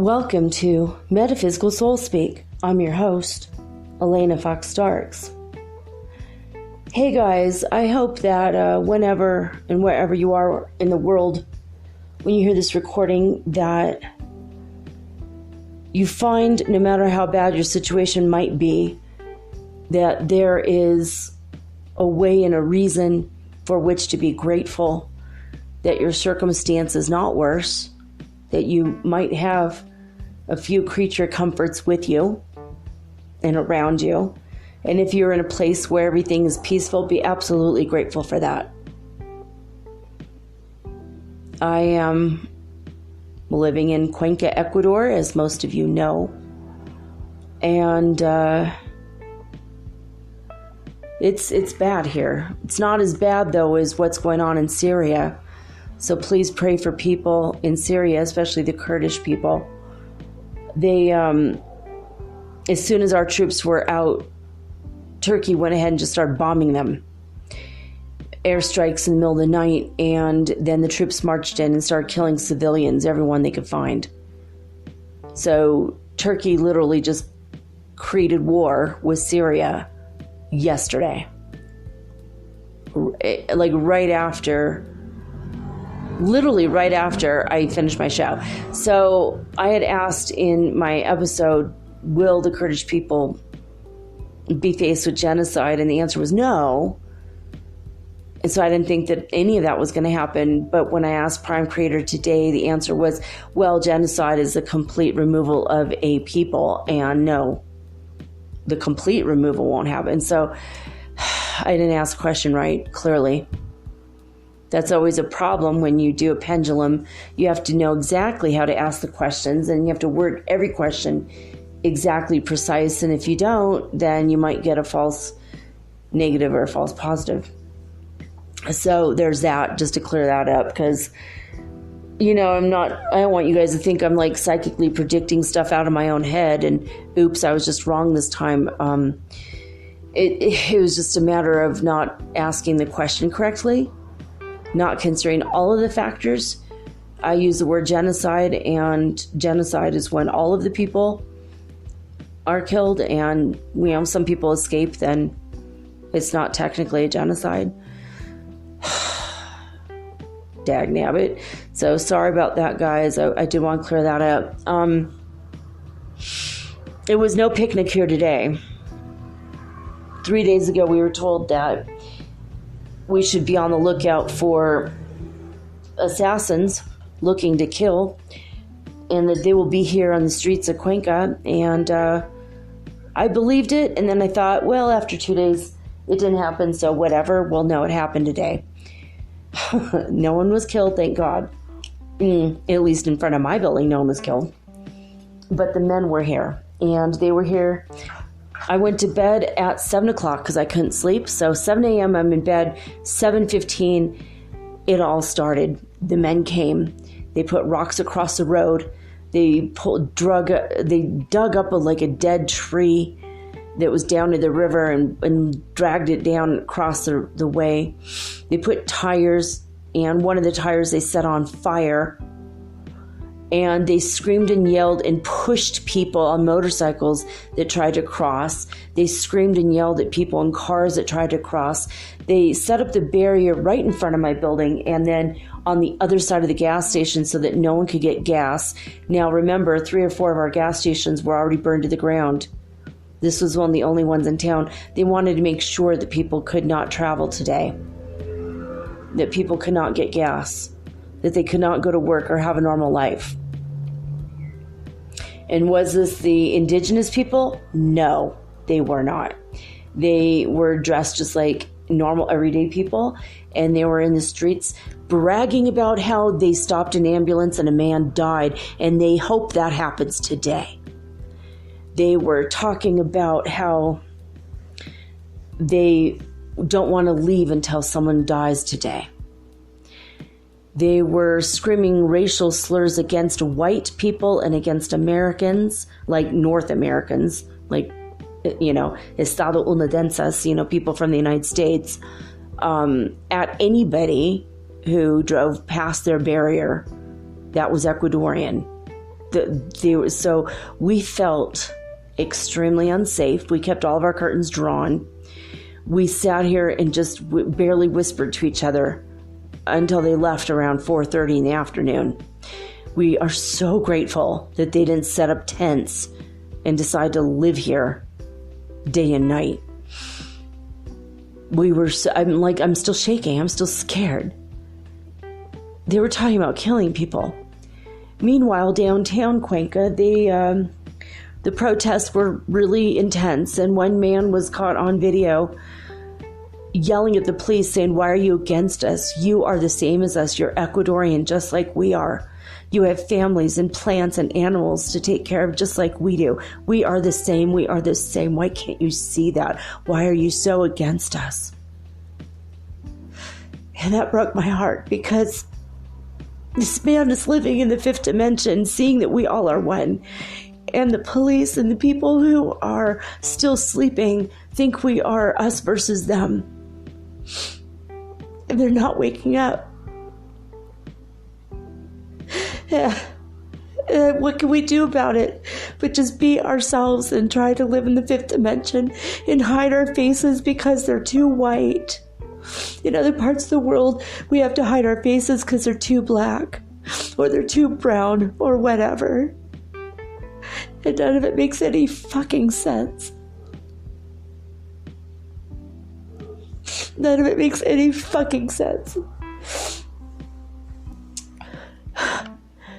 Welcome to Metaphysical Soul Speak. I'm your host, Elena Fox Starks. Hey guys, I hope that whenever and wherever you are in the world, when you hear this recording, that you find, no matter how bad your situation might be, that there is a way and a reason for which to be grateful, that your circumstance is not worse, that you might have a few creature comforts with you and around you. And if you're in a place where everything is peaceful, be absolutely grateful for that. I am living in Cuenca, Ecuador, as most of you know. And it's bad here. It's not as bad, though, as what's going on in Syria. So please pray for people in Syria, especially the Kurdish people. They, as soon as our troops were out, Turkey went ahead and just started bombing them. Airstrikes in the middle of the night, and then the troops marched in and started killing civilians, everyone they could find. So Turkey literally just created war with Syria yesterday. Literally right after I finished my show. So I had asked in my episode, will the Kurdish people be faced with genocide? And the answer was no. And so I didn't think that any of that was going to happen. But when I asked Prime Creator today, the answer was, well, genocide is a complete removal of a people. And no, the complete removal won't happen. So I didn't ask the question right, clearly. That's always a problem when you do a pendulum. You have to know exactly how to ask the questions, and you have to word every question exactly precise. And if you don't, then you might get a false negative or a false positive. So there's that, just to clear that up, because, I don't want you guys to think I'm like psychically predicting stuff out of my own head and oops, I was just wrong this time. It was just a matter of not asking the question correctly, not considering all of the factors. I use the word genocide, and genocide is when all of the people are killed and some people escape, then it's not technically a genocide. Dag nabbit. So sorry about that, guys. I did want to clear that up. It was no picnic here today. 3 days ago, we were told that we should be on the lookout for assassins looking to kill, and that they will be here on the streets of Cuenca. And I believed it, and then I thought, well, after 2 days, it didn't happen, so whatever. Well, no, it happened today. No one was killed, thank God. At least in front of my building, no one was killed. But the men were here, and they were here. I went to bed at 7 o'clock because I couldn't sleep. So 7 a.m. I'm in bed. 7:15, it all started. The men came. They put rocks across the road. They dug up a dead tree that was down to the river and dragged it down across the way. They put tires, and one of the tires they set on fire. And they screamed and yelled and pushed people on motorcycles that tried to cross. They screamed and yelled at people in cars that tried to cross. They set up the barrier right in front of my building and then on the other side of the gas station so that no one could get gas. Now remember, 3 or 4 of our gas stations were already burned to the ground. This was one of the only ones in town. They wanted to make sure that people could not travel today, that people could not get gas, that they could not go to work or have a normal life. And was this the indigenous people? No, they were not. They were dressed just like normal everyday people, and they were in the streets bragging about how they stopped an ambulance and a man died, and they hope that happens today. They were talking about how they don't want to leave until someone dies today. They were screaming racial slurs against white people and against Americans, like North Americans, like, estadounidenses, people from the United States, at anybody who drove past their barrier that was Ecuadorian. So we felt extremely unsafe. We kept all of our curtains drawn. We sat here and just barely whispered to each other until they left around 4:30 in the afternoon. We are so grateful that they didn't set up tents and decide to live here day and night. I'm still shaking. I'm still scared. They were talking about killing people. Meanwhile, downtown Cuenca, the protests were really intense, and one man was caught on video yelling at the police saying, "Why are you against us? You are the same as us. You're Ecuadorian just like we are. You have families and plants and animals to take care of just like we do. We are the same. We are the same. Why can't you see that? Why are you so against us?" And that broke my heart, because this man is living in the fifth dimension, seeing that we all are one. And the police and the people who are still sleeping think we are us versus them. And they're not waking up. What can we do about it but just be ourselves and try to live in the fifth dimension and hide our faces because they're too white? In other parts of the world, we have to hide our faces because they're too black or they're too brown or whatever. And none of it makes any fucking sense. None of it makes any fucking sense.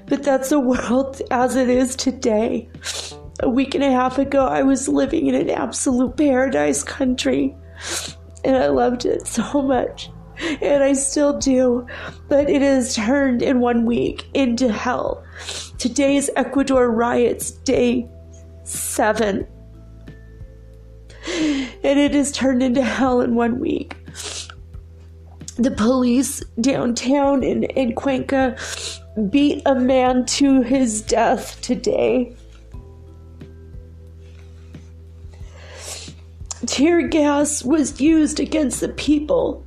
But that's the world as it is today. A week and a half ago, I was living in an absolute paradise country. And I loved it so much. And I still do. But it has turned in 1 week into hell. Today is Ecuador riots, day 7. And it has turned into hell in 1 week. The police downtown in Cuenca beat a man to his death today. Tear gas was used against the people.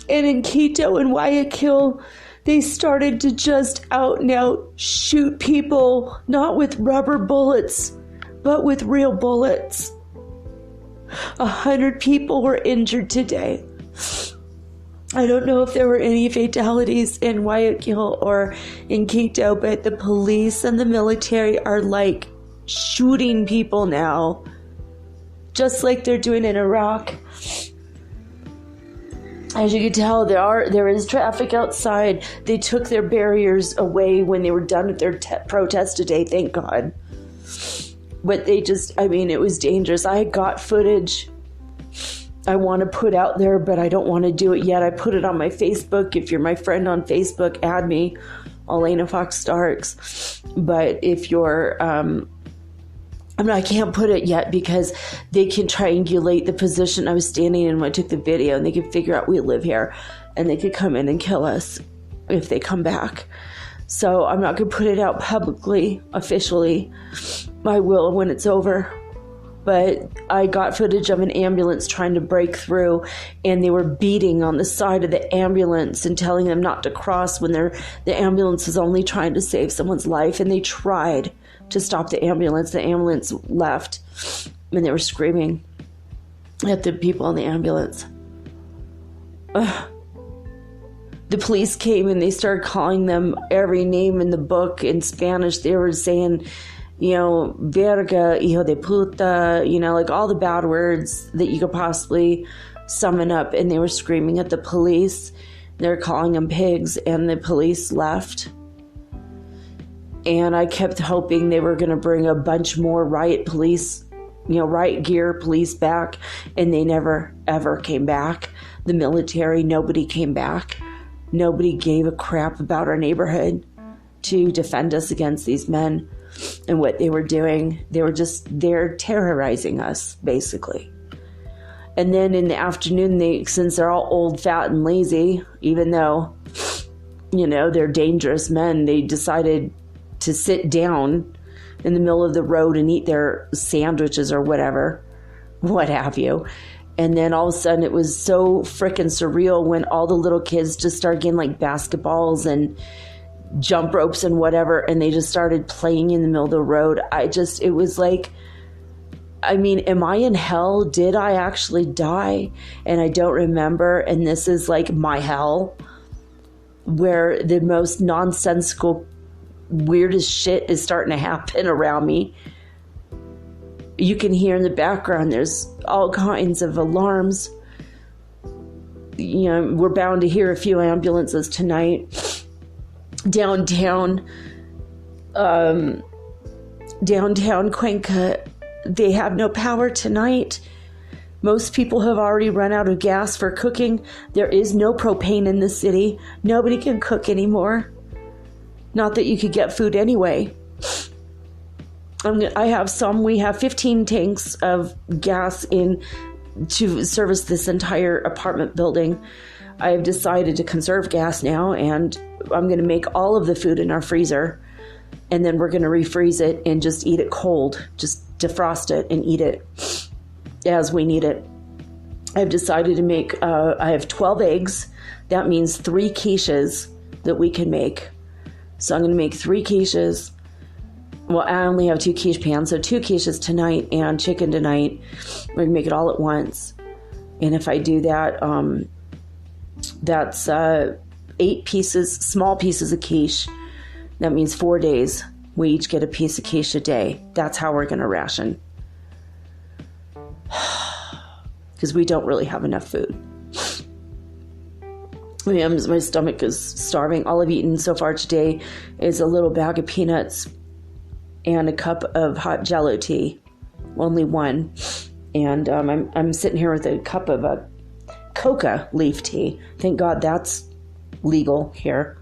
And in Quito and Guayaquil, they started to just out and out shoot people, not with rubber bullets, but with real bullets. 100 people were injured today. I don't know if there were any fatalities in Guayaquil or in Quito, but the police and the military are like shooting people now, just like they're doing in Iraq. As you can tell, there is traffic outside. They took their barriers away when they were done with their protest today, thank God. But it was dangerous. I got footage I want to put out there, but I don't want to do it yet. I put it on my Facebook. If you're my friend on Facebook, add me, Elena Fox Starks. But if you're, I can't put it yet because they can triangulate the position I was standing in when I took the video, and they can figure out we live here, and they could come in and kill us if they come back. So I'm not going to put it out publicly, officially. I will when it's over. But I got footage of an ambulance trying to break through, and they were beating on the side of the ambulance and telling them not to cross when the ambulance was only trying to save someone's life. And they tried to stop the ambulance. The ambulance left, and they were screaming at the people in the ambulance. The police came and they started calling them every name in the book in Spanish. They were saying, verga, hijo de puta, like all the bad words that you could possibly summon up. And they were screaming at the police. They were calling them pigs, and the police left. And I kept hoping they were going to bring a bunch more riot gear police back. And they never, ever came back. The military, nobody came back. Nobody gave a crap about our neighborhood to defend us against these men and what they were doing. They're terrorizing us, basically. And then in the afternoon, since they're all old, fat, and lazy, even though, they're dangerous men, they decided to sit down in the middle of the road and eat their sandwiches or whatever, what have you. And then all of a sudden it was so freaking surreal when all the little kids just started getting like basketballs and jump ropes and whatever, and they just started playing in the middle of the road. It was like, am I in hell? Did I actually die? And I don't remember. And this is like my hell, where the most nonsensical, weirdest shit is starting to happen around me. You can hear in the background, there's all kinds of alarms. We're bound to hear a few ambulances tonight. Downtown Cuenca, they have no power tonight. Most people have already run out of gas for cooking. There is no propane in the city. Nobody can cook anymore. Not that you could get food anyway. We have 15 tanks of gas to service this entire apartment building. I have decided to conserve gas now, and I'm going to make all of the food in our freezer, and then we're going to refreeze it and just eat it cold. Just defrost it and eat it as we need it. I've decided to make, I have 12 eggs. That means 3 quiches that we can make. So I'm going to make 3 quiches. Well, I only have 2 quiche pans, so 2 quiches tonight and chicken tonight. We can make it all at once. And if I do that, that's 8 pieces, small pieces of quiche. That means 4 days. We each get a piece of quiche a day. That's how we're going to ration. Because we don't really have enough food. My stomach is starving. All I've eaten so far today is a little bag of peanuts and a cup of hot Jello tea. Only one. And I'm sitting here with a cup of a coca leaf tea. Thank God that's legal here.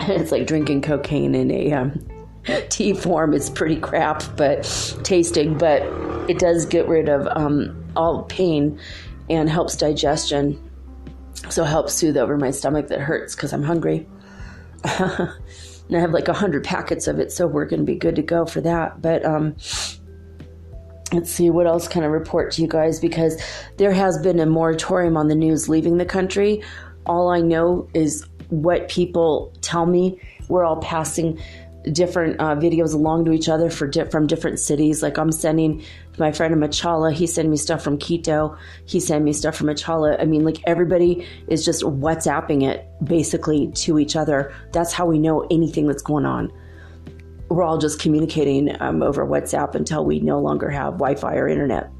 It's like drinking cocaine in a tea form. It's pretty crap, but tasting. But it does get rid of all pain and helps digestion. So it helps soothe over my stomach that hurts because I'm hungry. And I have like 100 packets of it, so we're going to be good to go for that. But let's see, what else can I report to you guys? Because there has been a moratorium on the news leaving the country. All I know is what people tell me. We're all passing different videos along to each other from different cities. Like I'm sending my friend in Machala, he sent me stuff from Quito. He sent me stuff from Machala. Like everybody is just WhatsApping it basically to each other. That's how we know anything that's going on. We're all just communicating over WhatsApp until we no longer have Wi-Fi or internet.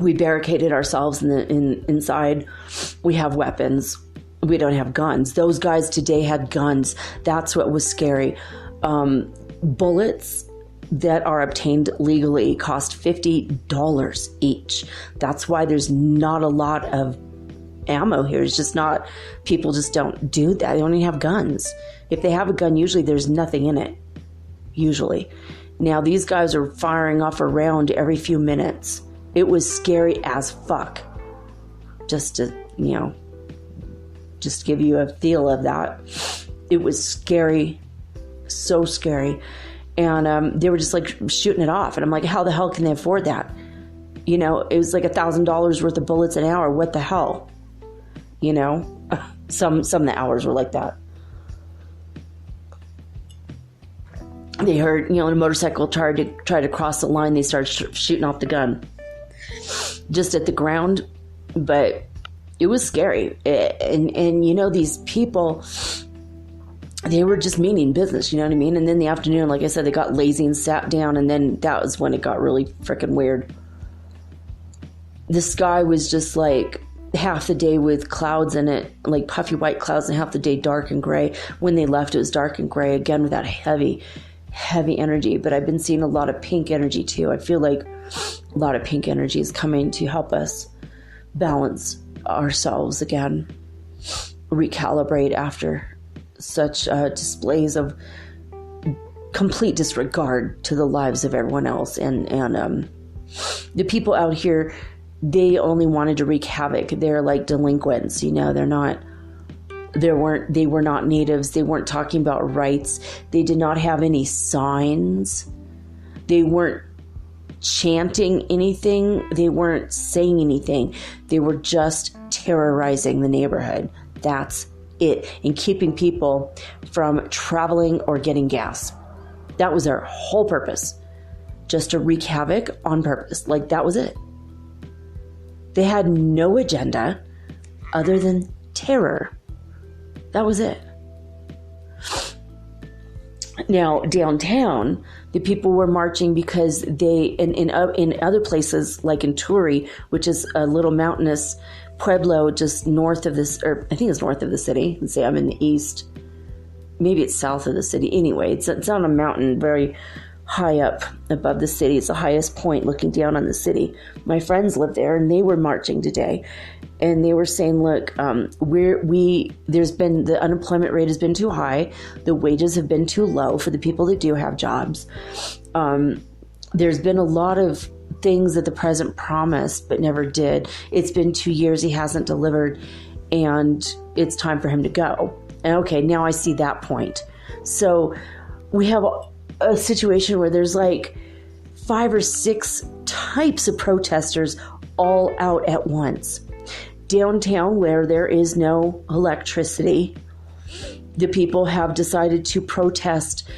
We barricaded ourselves inside. We have weapons. We don't have guns. Those guys today had guns. That's what was scary. Bullets that are obtained legally cost $50 each. That's why there's not a lot of ammo here. It's just not, people just don't do that. They don't even have guns. If they have a gun, usually there's nothing in it. Usually. Now these guys are firing off a round every few minutes. It was scary as fuck. Just to, just give you a feel of that. It was scary. So scary. And they were just like shooting it off. And I'm like, how the hell can they afford that? It was like $1,000 worth of bullets an hour. What the hell? Some of the hours were like that. They heard, a motorcycle tried to cross the line. They started shooting off the gun. Just at the ground. But it was scary. And these people, they were just meaning business, you know what I mean? And then in the afternoon, like I said, they got lazy and sat down, and then that was when it got really freaking weird. This guy was just like half the day with clouds in it, like puffy white clouds, and half the day dark and gray. When they left, it was dark and gray again with that heavy energy. But I've been seeing a lot of pink energy too. I feel like a lot of pink energy is coming to help us balance ourselves again, recalibrate after such displays of complete disregard to the lives of everyone else. And the people out here, they only wanted to wreak havoc. They're like delinquents, they were not natives. They weren't talking about rights. They did not have any signs. They weren't chanting anything. They weren't saying anything. They were just terrorizing the neighborhood. That's it. And keeping people from traveling or getting gas. That was their whole purpose. Just to wreak havoc on purpose. Like, that was it. They had no agenda other than terror. That was it. Now, downtown, the people were marching because they, in other places, like in Turi, which is a little mountainous pueblo just north of this, or I think it's north of the city. Let's say I'm in the east. Maybe it's south of the city. Anyway, it's on a mountain very high up above the city. It's the highest point looking down on the city. My friends live there, and they were marching today. And they were saying, look, there's been, the unemployment rate has been too high. The wages have been too low for the people that do have jobs. There's been a lot of things that the president promised but never did. It's been 2 years. He hasn't delivered, and it's time for him to go. And okay, now I see that point. So we have a situation where there's like 5 or 6 types of protesters all out at once. Downtown, where there is no electricity, the people have decided to protest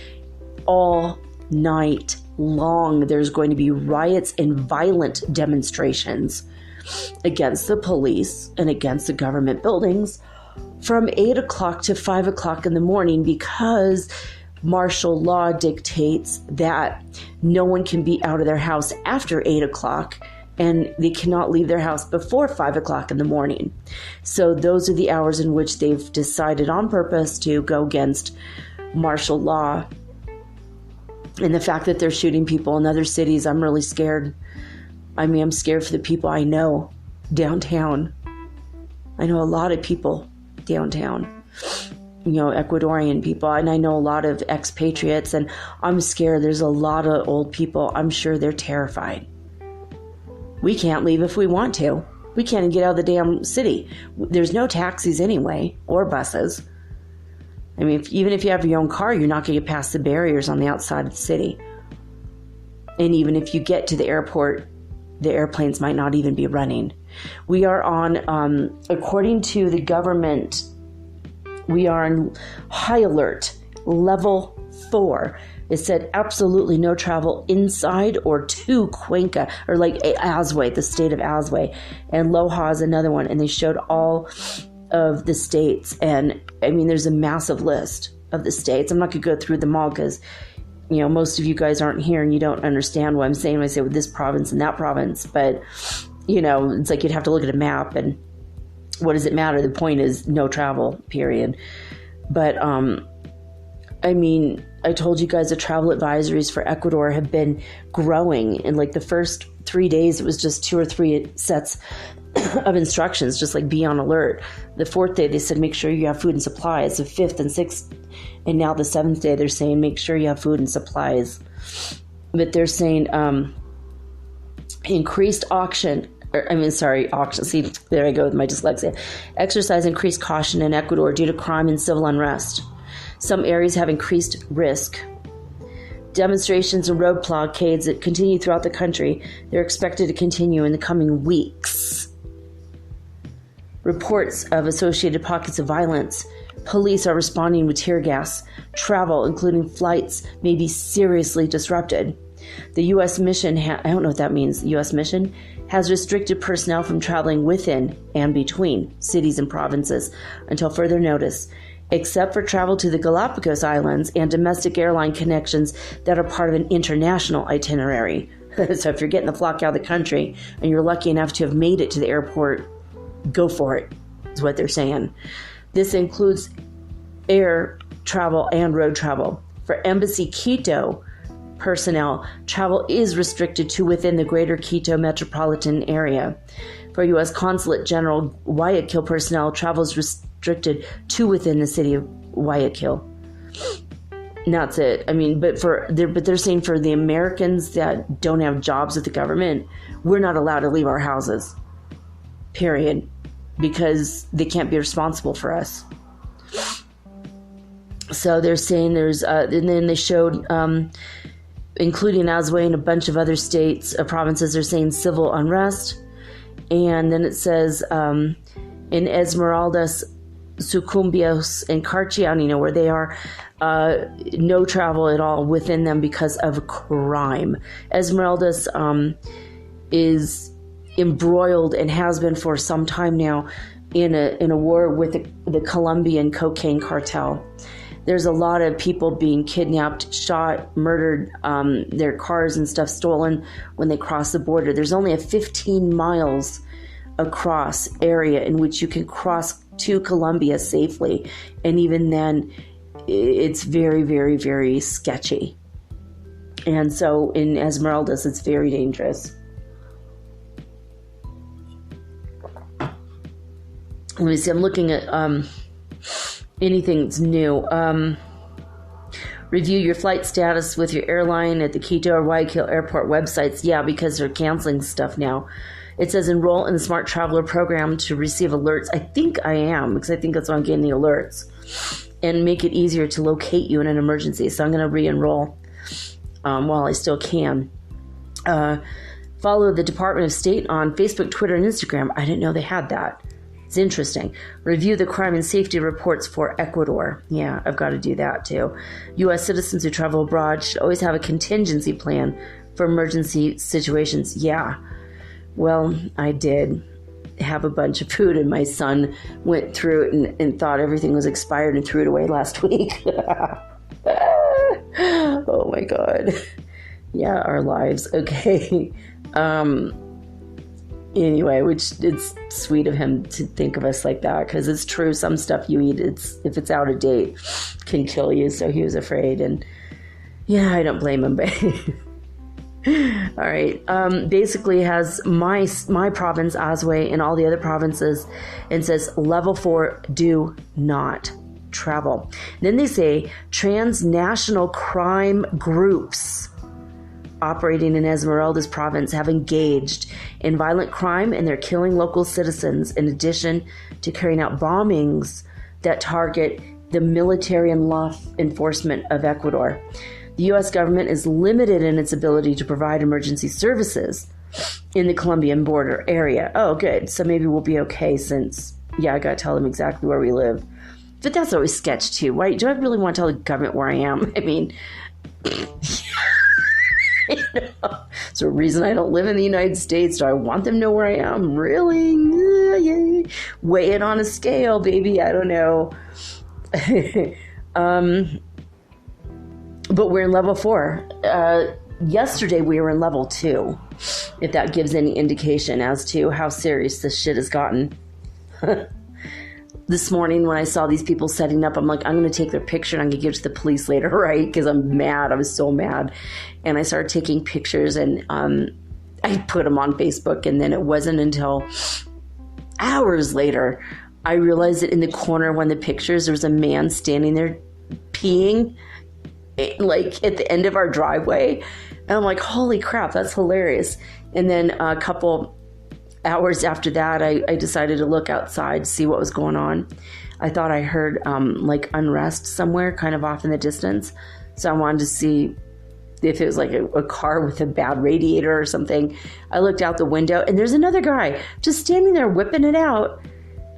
all night long. There's going to be riots and violent demonstrations against the police and against the government buildings from 8 o'clock to 5 o'clock in the morning, because martial law dictates that no one can be out of their house after 8 o'clock, and they cannot leave their house before 5 o'clock in the morning. So those are the hours in which they've decided on purpose to go against martial law. And the fact that they're shooting people in other cities, I'm really scared. I mean, I'm scared for the people I know downtown. I know a lot of people downtown, Ecuadorian people, and I know a lot of expatriates, and I'm scared. There's a lot of old people. I'm sure they're terrified. We can't leave if we want to. We can't even get out of the damn city. There's no taxis anyway, or buses. I mean, even if you have your own car, you're not going to get past the barriers on the outside of the city. And even if you get to the airport, the airplanes might not even be running. We are on, according to the government, we are on high alert, level 4. It said absolutely no travel inside or to Cuenca, or like Azue, the state of Azue. And Loja is another one. And they showed all of the states. And I mean, there's a massive list of the states. I'm not going to go through them all because, most of you guys aren't here and you don't understand what I'm saying when I say with this province and that province. But, it's like you'd have to look at a map, and what does it matter? The point is no travel, period. But, I mean, I told you guys the travel advisories for Ecuador have been growing. In like the first 3 days, it was just 2 or 3 sets of instructions, just like be on alert. The 4th day, they said, make sure you have food and supplies. The 5th and 6th, and now the 7th day, they're saying, make sure you have food and supplies. But they're saying increased auction. See, there I go with my dyslexia. Exercise increased caution in Ecuador due to crime and civil unrest. Some areas have increased risk. Demonstrations and road blockades that continue throughout the country. They're expected to continue in the coming weeks. Reports of associated pockets of violence. Police are responding with tear gas. Travel, including flights, may be seriously disrupted. The U.S. mission, I don't know what that means, the U.S. mission, has restricted personnel from traveling within and between cities and provinces until further notice, except for travel to the Galapagos Islands and domestic airline connections that are part of an international itinerary. So if you're getting the flock out of the country and you're lucky enough to have made it to the airport, go for it, is what they're saying. This includes air travel and road travel. For Embassy Quito personnel, travel is restricted to within the greater Quito metropolitan area. For U.S. Consulate General Guayaquil personnel, travel is restricted to within the city of Guayaquil. And that's it. I mean, but they're saying for the Americans that don't have jobs with the government, we're not allowed to leave our houses. Period. Because they can't be responsible for us. So they're saying there's, and then they showed, including Azua and a bunch of other states, provinces are saying civil unrest. And then it says, in Esmeraldas, Sucumbios, and Carchi, I don't even know where they are, no travel at all within them because of crime. Esmeraldas is embroiled and has been for some time now in a war with the Colombian cocaine cartel. There's a lot of people being kidnapped, shot, murdered, their cars and stuff stolen when they cross the border. There's only a 15 miles across area in which you can cross to Colombia safely. And even then, it's very, very, very sketchy. And so in Esmeraldas, it's very dangerous. Let me see, I'm looking at anything that's new. Review your flight status with your airline at the Quito or Guayaquil airport websites. Yeah, because they're canceling stuff now. It says enroll in the Smart Traveler program to receive alerts. I think I am, because I think that's why I'm getting the alerts. And make it easier to locate you in an emergency. So I'm going to re-enroll while I still can. Follow the Department of State on Facebook, Twitter, and Instagram. I didn't know they had that. It's interesting. Review the crime and safety reports for Ecuador. Yeah, I've got to do that too. U.S. citizens who travel abroad should always have a contingency plan for emergency situations. Yeah. Well, I did have a bunch of food, and my son went through it and thought everything was expired and threw it away last week. Oh my God. Yeah, our lives. Okay. Anyway, which it's sweet of him to think of us like that, because it's true. Some stuff you eat, if it's out of date, can kill you. So he was afraid, and yeah, I don't blame him. But all right, basically has my province, Azua, and all the other provinces, and says level 4, do not travel. Then they say transnational crime groups operating in Esmeraldas province have engaged in violent crime, and they're killing local citizens in addition to carrying out bombings that target the military and law enforcement of Ecuador. The U.S. government is limited in its ability to provide emergency services in the Colombian border area. Oh, good. So maybe we'll be okay since, yeah, I got to tell them exactly where we live. But that's always sketch too. Why do I really want to tell the government where I am? I mean, it's a reason I don't live in the United States. Do I want them to know where I am? Really? Yeah. Weigh it on a scale, baby. I don't know. But we're in level 4. Yesterday we were in level 2, if that gives any indication as to how serious this shit has gotten. This morning when I saw these people setting up, I'm like, I'm going to take their picture and I'm going to give it to the police later, right? Because I'm mad. I was so mad. And I started taking pictures, and I put them on Facebook. And then it wasn't until hours later I realized that in the corner of one of the pictures, there was a man standing there peeing, like at the end of our driveway. And I'm like, holy crap, that's hilarious. And then a couple hours after that, I decided to look outside to see what was going on. I thought I heard like unrest somewhere kind of off in the distance. So I wanted to see if it was like a car with a bad radiator or something. I looked out the window, and there's another guy just standing there whipping it out.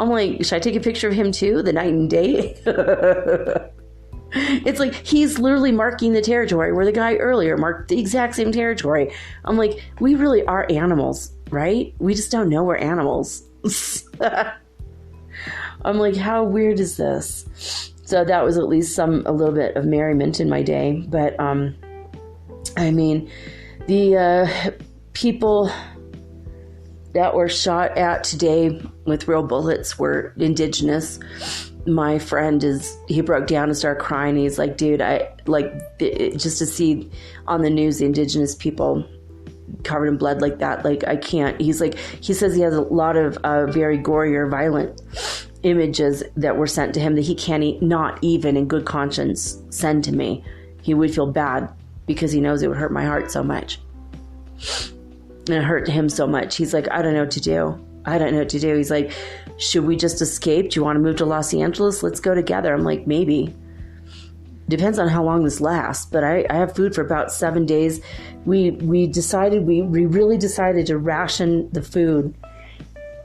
I'm like, should I take a picture of him too? The night and day? It's like he's literally marking the territory where the guy earlier marked the exact same territory. I'm like, we really are animals, right? We just don't know we're animals. I'm like, how weird is this? So that was at least a little bit of merriment in my day. But I mean, the people that were shot at today with real bullets were indigenous. My friend he broke down and started crying. He's like, dude, just to see on the news the indigenous people covered in blood like that, like, I can't. He says he has a lot of very gory or violent images that were sent to him that he can't not even in good conscience send to me. He would feel bad because he knows it would hurt my heart so much. And it hurt him so much. He's like, I don't know what to do. He's like, should we just escape? Do you want to move to Los Angeles? Let's go together. I'm like, maybe. Depends on how long this lasts. But I have food for about 7 days. We really decided to ration the food.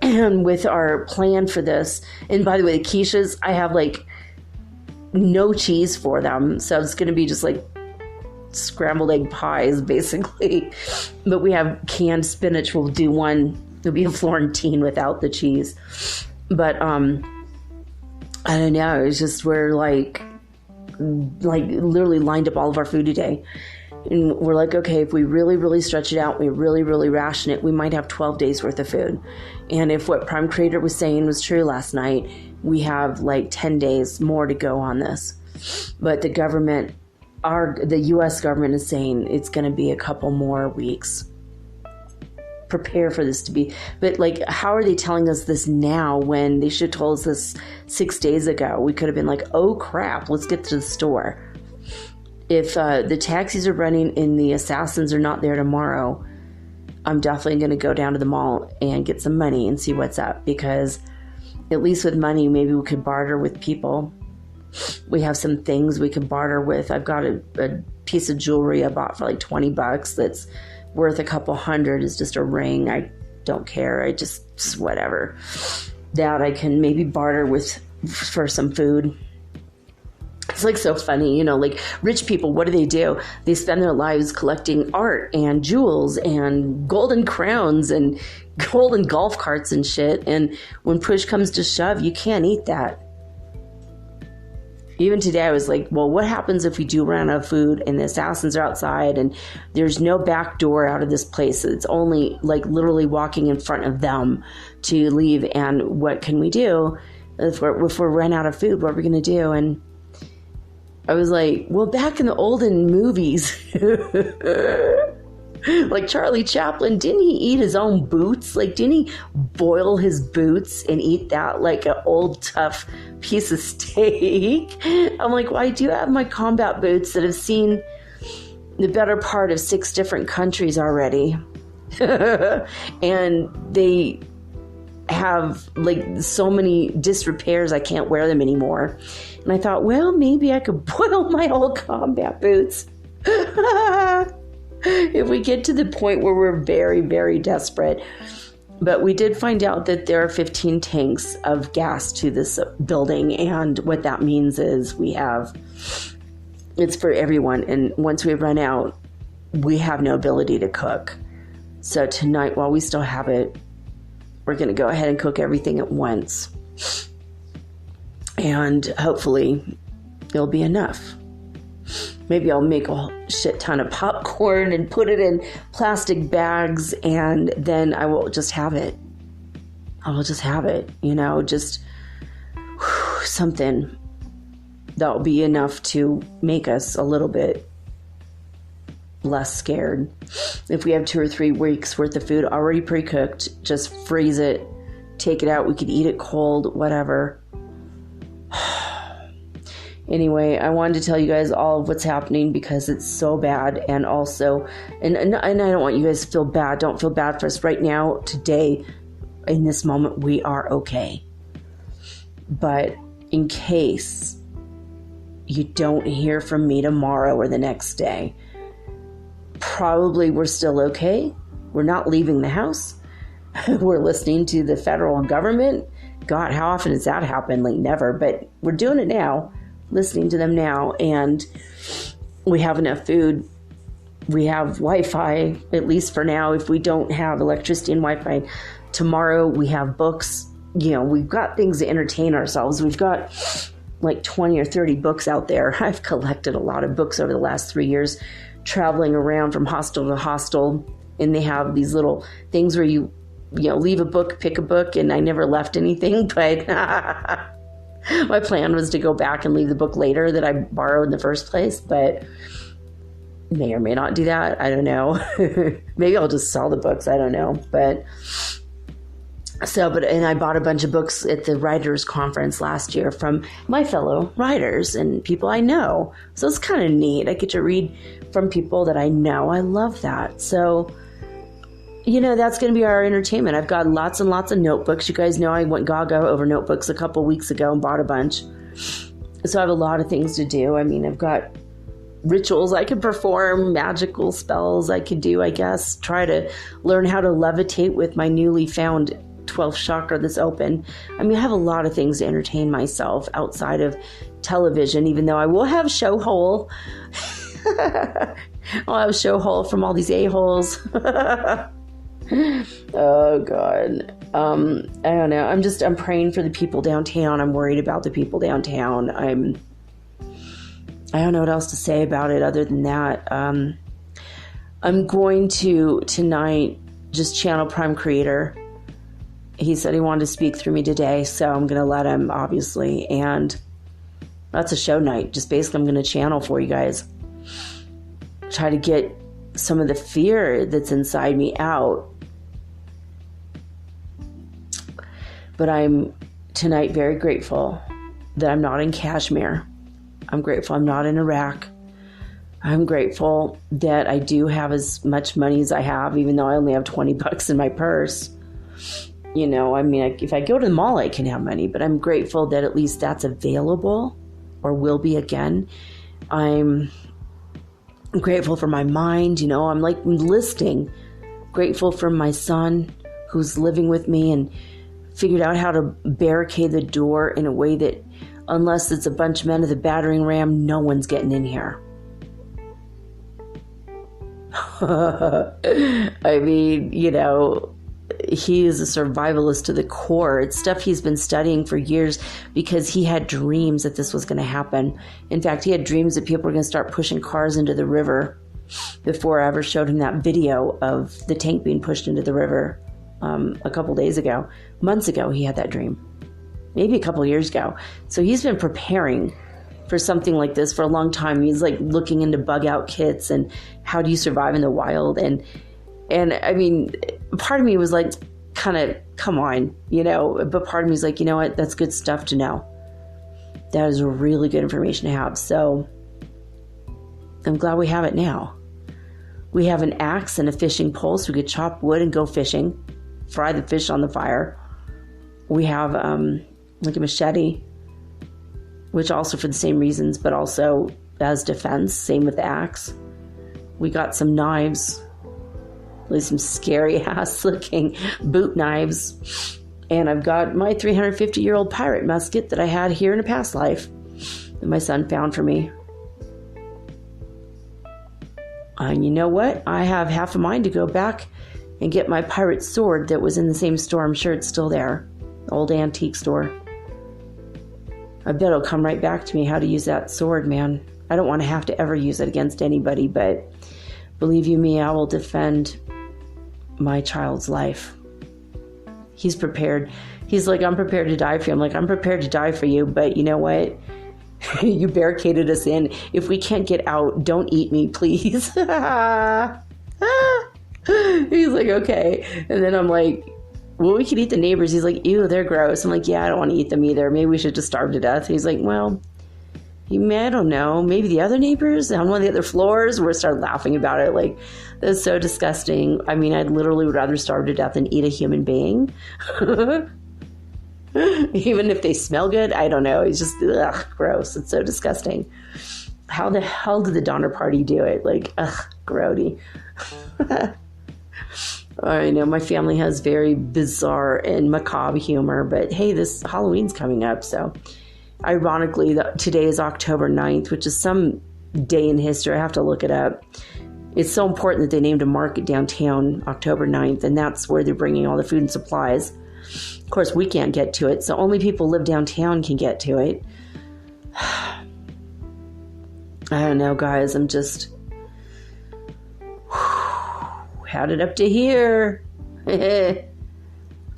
And with our plan for this, and by the way, the quiches, I have like no cheese for them. So it's going to be just like scrambled egg pies, basically. But we have canned spinach. We'll do one. It'll be a Florentine without the cheese. But I don't know. It's just we're like literally lined up all of our food today. And we're like, okay, if we really, really stretch it out, we really, really ration it, we might have 12 days worth of food. And if what Prime Creator was saying was true last night, we have like 10 days more to go on this. But the government, the U.S. government is saying it's going to be a couple more weeks. Prepare for this to be, but like, how are they telling us this now when they should have told us this 6 days ago? We could have been like, oh crap, let's get to the store. If the taxis are running and the assassins are not there tomorrow, I'm definitely going to go down to the mall and get some money and see what's up, because at least with money, maybe we could barter with people. We have some things we can barter with. I've got a piece of jewelry I bought for like $20 that's worth a couple hundred. Is just a ring. I don't care. I just whatever. That I can maybe barter with for some food. It's like so funny, like rich people, what do? They spend their lives collecting art and jewels and golden crowns and golden golf carts and shit. And when push comes to shove, you can't eat that. Even today, I was like, well, what happens if we do run out of food and the assassins are outside and there's no back door out of this place? It's only like literally walking in front of them to leave. And what can we do if we're run out of food? What are we going to do? And I was like, well, back in the olden movies, like Charlie Chaplin, didn't he eat his own boots? Like, didn't he boil his boots and eat that like an old tough piece of steak? I'm like, well, I do have my combat boots that have seen the better part of 6 different countries already. And they have like so many disrepairs, I can't wear them anymore. And I thought, well, maybe I could boil my old combat boots. If we get to the point where we're very, very desperate. But we did find out that there are 15 tanks of gas to this building. And what that means is it's for everyone. And once we run out, we have no ability to cook. So tonight, while we still have it, we're going to go ahead and cook everything at once. And hopefully it'll be enough. Maybe I'll make a shit ton of popcorn and put it in plastic bags, and then I will just have it. Just something that'll be enough to make us a little bit less scared. If we have 2 or 3 weeks worth of food already pre-cooked, just freeze it, take it out. We could eat it cold, whatever. Anyway, I wanted to tell you guys all of what's happening because it's so bad. And also, and I don't want you guys to feel bad. Don't feel bad for us right now, today, in this moment, we are okay. But in case you don't hear from me tomorrow or the next day, probably we're still okay. We're not leaving the house. We're listening to the federal government. God, how often does that happen? Like never, but we're doing it now. Listening to them now, and we have enough food. We have Wi-Fi, at least for now. If we don't have electricity and Wi-Fi, tomorrow we have books. We've got things to entertain ourselves. We've got like 20 or 30 books out there. I've collected a lot of books over the last 3 years, traveling around from hostel to hostel, and they have these little things where you leave a book, pick a book, and I never left anything, but my plan was to go back and leave the book later that I borrowed in the first place, but may or may not do that. I don't know. Maybe I'll just sell the books. I don't know. And I bought a bunch of books at the writers conference last year from my fellow writers and people I know. So it's kind of neat. I get to read from people that I know. I love that. So, that's going to be our entertainment. I've got lots and lots of notebooks. You guys know I went gaga over notebooks a couple weeks ago and bought a bunch. So I have a lot of things to do. I mean, I've got rituals I could perform, magical spells I could do, I guess. Try to learn how to levitate with my newly found 12th chakra that's open. I mean, I have a lot of things to entertain myself outside of television, even though I will have show hole. I'll have show hole from all these a-holes. Oh God. I don't know. I'm praying for the people downtown. I'm worried about the people downtown. I don't know what else to say about it other than that. I'm going to tonight just channel Prime Creator. He said he wanted to speak through me today, so I'm going to let him, obviously. And that's a show night. Just basically, I'm going to channel for you guys. Try to get some of the fear that's inside me out. But I'm tonight very grateful that I'm not in Kashmir. I'm grateful I'm not in Iraq. I'm grateful that I do have as much money as I have, even though I only have $20 in my purse. If I go to the mall, I can have money, but I'm grateful that at least that's available or will be again. I'm grateful for my mind. I'm like listing. Grateful for my son who's living with me and figured out how to barricade the door in a way that unless it's a bunch of men with a battering ram, no one's getting in here. I mean, he is a survivalist to the core. It's stuff he's been studying for years because he had dreams that this was going to happen. In fact, he had dreams that people were going to start pushing cars into the river before I ever showed him that video of the tank being pushed into the river a couple days ago. Months ago, he had that dream. Maybe a couple years ago. So he's been preparing for something like this for a long time. He's like looking into bug out kits and how do you survive in the wild. And I mean, part of me was like, kind of, come on, but part of me is like, you know what? That's good stuff to know. That is really good information to have. So I'm glad we have it now. We have an axe and a fishing pole so we could chop wood and go fishing, fry the fish on the fire. We have like a machete, which also for the same reasons, but also as defense. Same with the axe. We got some knives, really some scary ass looking boot knives. And I've got my 350-year-old pirate musket that I had here in a past life that my son found for me. And you know what? I have half a mind to go back and get my pirate sword that was in the same store. I'm sure it's still there. The old antique store. I bet it'll come right back to me how to use that sword, man. I don't want to have to ever use it against anybody, but believe you me, I will defend my child's life. He's prepared. He's like, I'm prepared to die for you. I'm like, I'm prepared to die for you, but you know what? You barricaded us in. If we can't get out, don't eat me, please. He's like, okay. And then I'm like, well, we could eat the neighbors. He's like, ew, they're gross. I'm like, yeah, I don't want to eat them either. Maybe we should just starve to death. He's like, well, I don't know. Maybe the other neighbors on one of the other floors. We started laughing about it. Like, that's so disgusting. I mean, I literally would rather starve to death than eat a human being. Even if they smell good, I don't know. It's just gross. It's so disgusting. How the hell did the Donner Party do it? Like, grody. I know my family has very bizarre and macabre humor, but hey, this Halloween's coming up. So ironically, today is October 9th, which is some day in history. I have to look it up. It's so important that they named a market downtown October 9th, and that's where they're bringing all the food and supplies. Of course, we can't get to it, so only people who live downtown can get to it. I don't know, guys. I'm just had it up to here.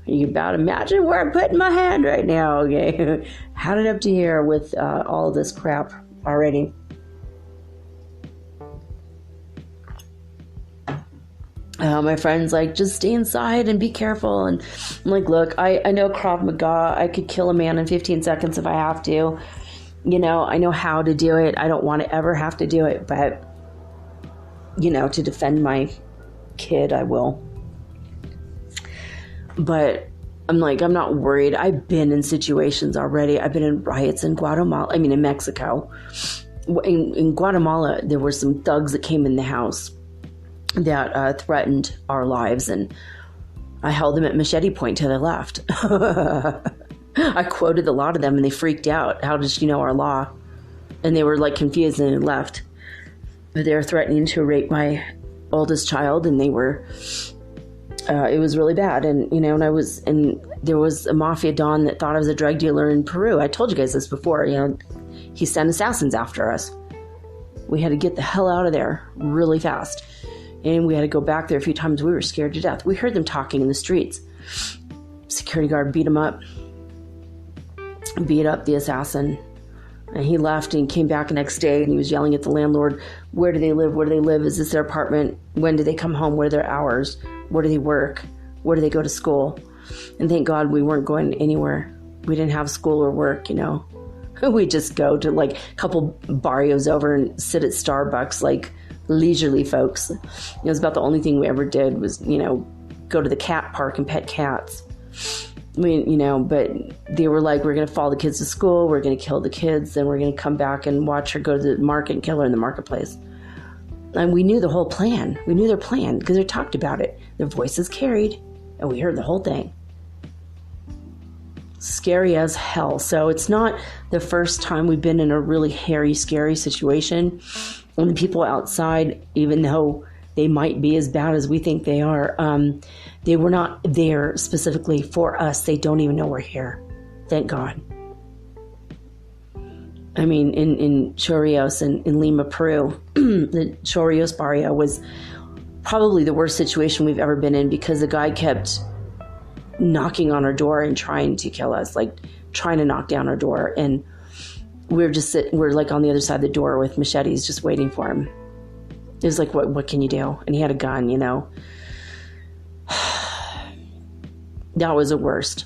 You about imagine where I'm putting my hand right now, okay? Had it up to here with all this crap already. My friend's like, just stay inside and be careful. And I'm like, look, I know Krav Maga. I could kill a man in 15 seconds if I have to. You know, I know how to do it. I don't want to ever have to do it. But, you know, to defend my kid, I will. But I'm like, I'm not worried. I've been in situations already. I've been in riots in in Mexico. In Guatemala, there were some thugs that came in the house that threatened our lives, and I held them at machete point till they left. I quoted a lot of them, and they freaked out. How did she know our law? And they were like confused and left. But they were threatening to rape my oldest child, and they were. It was really bad, and you know, and there was a mafia don that thought I was a drug dealer in Peru. I told you guys this before. You know, he sent assassins after us. We had to get the hell out of there really fast. And we had to go back there a few times. We were scared to death. We heard them talking in the streets. Security guard beat him up. Beat up the assassin. And he left and came back the next day and he was yelling at the landlord, where do they live? Where do they live? Is this their apartment? When do they come home? What are their hours? Where do they work? Where do they go to school? And thank God we weren't going anywhere. We didn't have school or work, you know. We just go to like a couple barrios over and sit at Starbucks like leisurely folks. It was about the only thing we ever did was, you know, go to the cat park and pet cats. I mean, you know, but they were like, we're going to follow the kids to school. We're going to kill the kids. Then we're going to come back and watch her go to the market and kill her in the marketplace. And we knew the whole plan. We knew their plan because they talked about it. Their voices carried and we heard the whole thing. Scary as hell. So it's not the first time we've been in a really hairy, scary situation. And the people outside, even though they might be as bad as we think they are, they were not there specifically for us. They don't even know we're here. Thank God. I mean, in Chorrillos, in Lima, Peru, the Chorrillos barrio was probably the worst situation we've ever been in because the guy kept knocking on our door and trying to kill us, like trying to knock down our door. And we're like on the other side of the door with machetes just waiting for him. It was like, what can you do? And he had a gun, you know. That was the worst.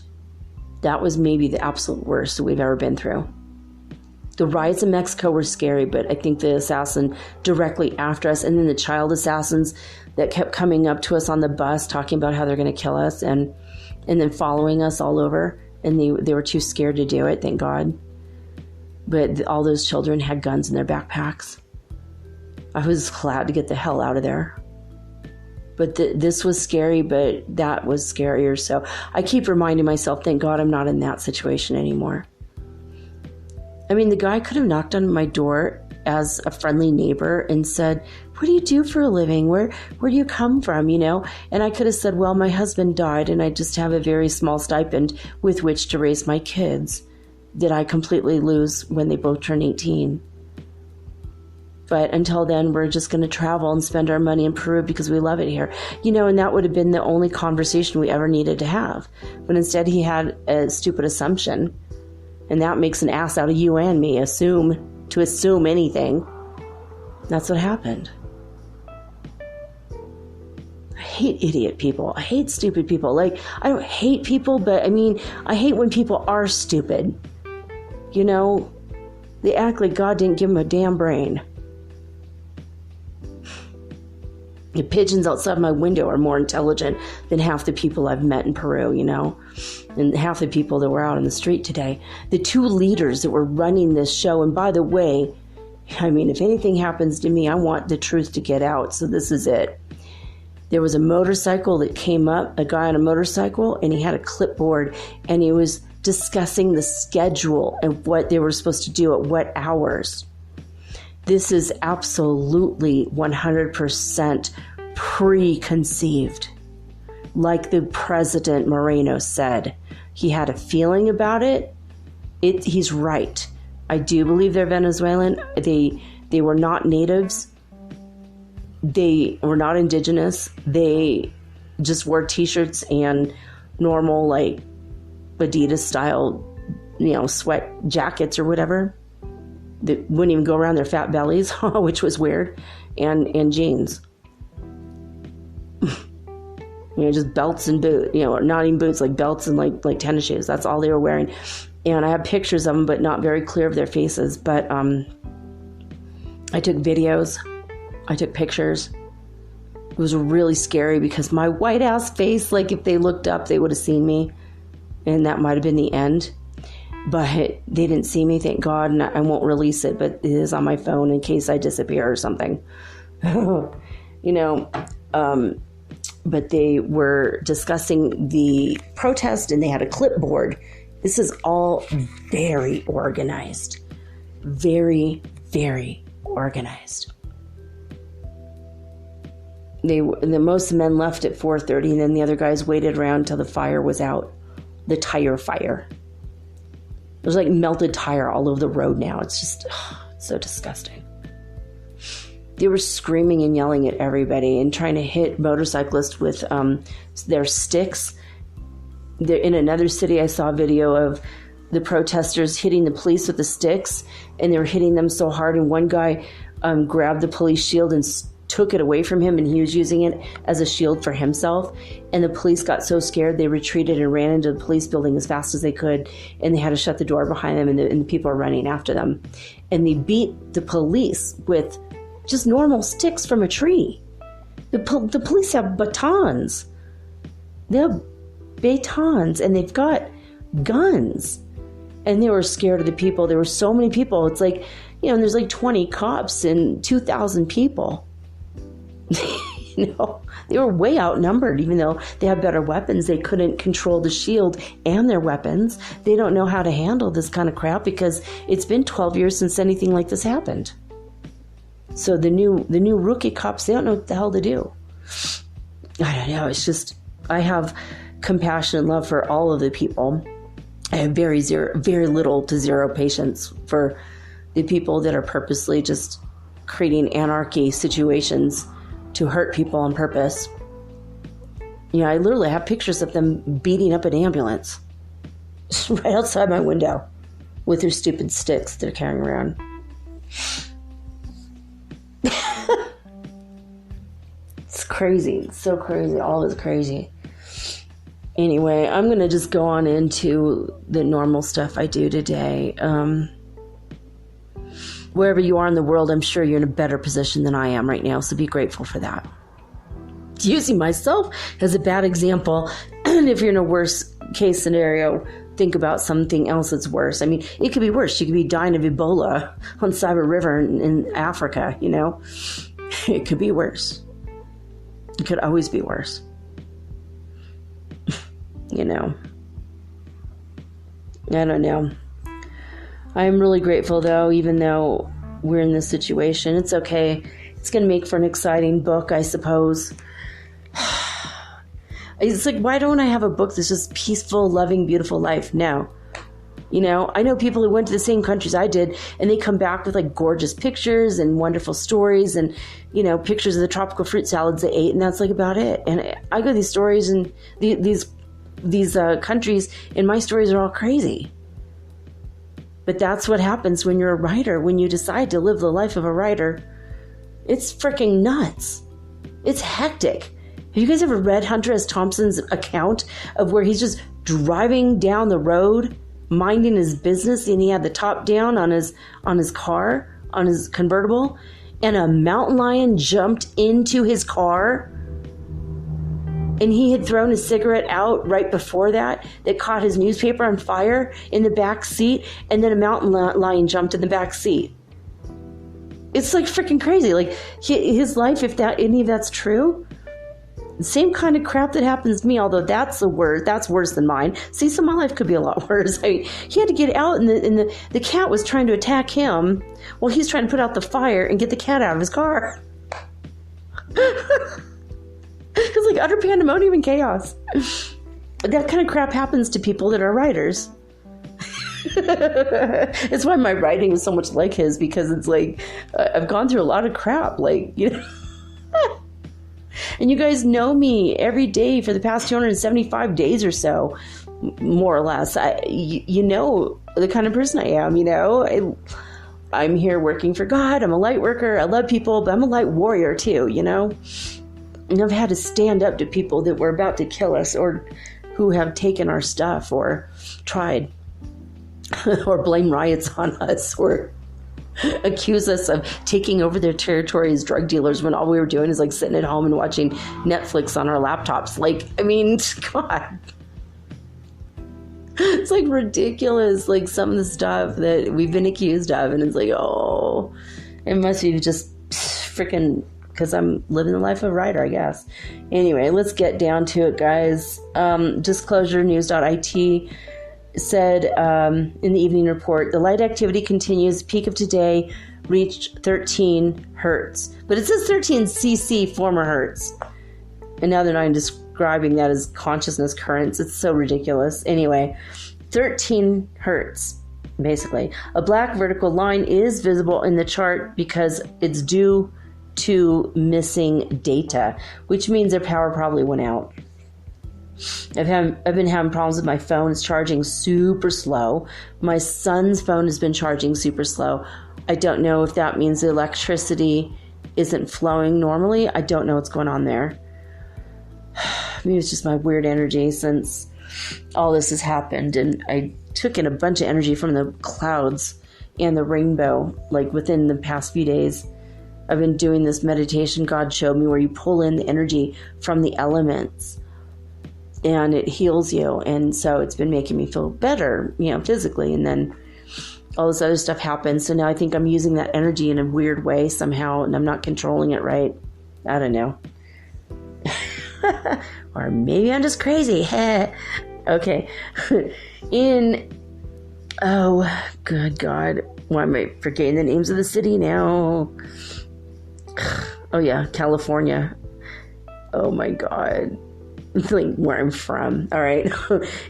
That was maybe the absolute worst that we've ever been through. The riots in Mexico were scary, but I think the assassin directly after us, and then the child assassins that kept coming up to us on the bus talking about how they're going to kill us and then following us all over, and they were too scared to do it, thank God. But all those children had guns in their backpacks. I was glad to get the hell out of there. But this was scary, but that was scarier. So I keep reminding myself, thank God I'm not in that situation anymore. I mean, the guy could have knocked on my door as a friendly neighbor and said, what do you do for a living? Where do you come from? You know? And I could have said, well, my husband died and I just have a very small stipend with which to raise my kids that I completely lose when they both turn 18. But until then, we're just going to travel and spend our money in Peru because we love it here. You know, and that would have been the only conversation we ever needed to have. But instead, he had a stupid assumption. And that makes an ass out of you and me, assume anything. That's what happened. I hate idiot people. I hate stupid people. Like, I don't hate people, but I mean, I hate when people are stupid. You know, they act like God didn't give them a damn brain. The pigeons outside my window are more intelligent than half the people I've met in Peru, you know, and half the people that were out on the street today. The two leaders that were running this show, and by the way, I mean, if anything happens to me, I want the truth to get out, so this is it. There was a motorcycle that came up, a guy on a motorcycle, and he had a clipboard, and he was discussing the schedule and what they were supposed to do at what hours. This is absolutely 100% preconceived. Like the President Moreno said, he had a feeling about it. He's right. I do believe they're Venezuelan. They were not natives. They were not indigenous. They just wore t-shirts and normal, like, Adidas style, sweat jackets or whatever that wouldn't even go around their fat bellies, which was weird, and jeans. Just belts and boots, not even boots, like belts and like tennis shoes. That's all they were wearing. And I have pictures of them, but not very clear of their faces. But I took videos. I took pictures. It was really scary because my white ass face, like if they looked up, they would have seen me. And that might have been the end. But they didn't see me, thank God. And I won't release it, but it is on my phone in case I disappear or something. But they were discussing the protest and they had a clipboard. This is all very organized. Very, very organized. Most of the men left at 4:30 and then the other guys waited around until the fire was out. The tire fire. There's like melted tire all over the road now. It's just so disgusting. They were screaming and yelling at everybody and trying to hit motorcyclists with their sticks. In another city, I saw a video of the protesters hitting the police with the sticks, and they were hitting them so hard, and one guy grabbed the police shield and took it away from him, and he was using it as a shield for himself. And the police got so scared, they retreated and ran into the police building as fast as they could, and they had to shut the door behind them, and the people are running after them. And they beat the police with just normal sticks from a tree. The police have batons. They have batons, and they've got guns. And they were scared of the people. There were so many people. It's like, and there's like 20 cops and 2,000 people. They were way outnumbered. Even though they have better weapons, they couldn't control the shield and their weapons. They don't know how to handle this kind of crap because it's been 12 years since anything like this happened. So the new rookie cops, they don't know what the hell to do. I don't know. It's just, I have compassion and love for all of the people. I have very little to zero patience for the people that are purposely just creating anarchy situations to hurt people on purpose. I literally have pictures of them beating up an ambulance right outside my window with their stupid sticks they're carrying around. It's crazy. It's so crazy. All is crazy. Anyway, I'm going to just go on into the normal stuff I do today. Wherever you are in the world, I'm sure you're in a better position than I am right now, so be grateful for that. Using myself as a bad example, and if you're in a worst case scenario, think about something else that's worse. I mean, it could be worse. You could be dying of Ebola on Cyber River in Africa, It could be worse. It could always be worse. I don't know. I'm really grateful, though, even though we're in this situation. It's okay. It's going to make for an exciting book, I suppose. It's like, why don't I have a book that's just peaceful, loving, beautiful life? No. I know people who went to the same countries I did, and they come back with like gorgeous pictures and wonderful stories and, pictures of the tropical fruit salads they ate, and that's like about it. And I go to these stories and these countries, and my stories are all crazy. But that's what happens when you're a writer, when you decide to live the life of a writer. It's freaking nuts. It's hectic. Have you guys ever read Hunter S. Thompson's account of where he's just driving down the road, minding his business, and he had the top down on his car, on his convertible, and a mountain lion jumped into his car? And he had thrown his cigarette out right before that caught his newspaper on fire in the back seat, and then a mountain lion jumped in the back seat. It's like freaking crazy. Like his life, if any of that's true, same kind of crap that happens to me, although that's worse than mine. See, so my life could be a lot worse. I mean, he had to get out, and the cat was trying to attack him while he's trying to put out the fire and get the cat out of his car. It's like utter pandemonium and chaos. That kind of crap happens to people that are writers. It's why my writing is so much like his, because it's like I've gone through a lot of crap, And you guys know me every day for the past 275 days or so, more or less. You know the kind of person I am, I'm here working for God. I'm a light worker. I love people, but I'm a light warrior too, And I've had to stand up to people that were about to kill us or who have taken our stuff or tried or blame riots on us or accuse us of taking over their territory as drug dealers when all we were doing is like sitting at home and watching Netflix on our laptops. Like, I mean, God. It's like ridiculous, like some of the stuff that we've been accused of. And it's like, oh, it must be just freaking because I'm living the life of a writer, I guess. Anyway, let's get down to it, guys. Disclosurenews.it said in the evening report, the light activity continues. Peak of today reached 13 hertz. But it says 13 cc former hertz. And now they're not describing that as consciousness currents. It's so ridiculous. Anyway, 13 hertz, basically. A black vertical line is visible in the chart because it's due to missing data, which means their power probably went out. I've been having problems with my phone. It's charging super slow. My son's phone has been charging super slow. I don't know if that means the electricity isn't flowing normally. I don't know what's going on there. Maybe it's just my weird energy since all this has happened. And I took in a bunch of energy from the clouds and the rainbow, like within the past few days. I've been doing this meditation God showed me where you pull in the energy from the elements and it heals you. And so it's been making me feel better, physically. And then all this other stuff happens. So now I think I'm using that energy in a weird way somehow, and I'm not controlling it right. I don't know. Or maybe I'm just crazy. Okay. Oh, good God. Why am I forgetting the names of the city now? Oh, yeah, California. Oh, my God. It's like where I'm from. All right.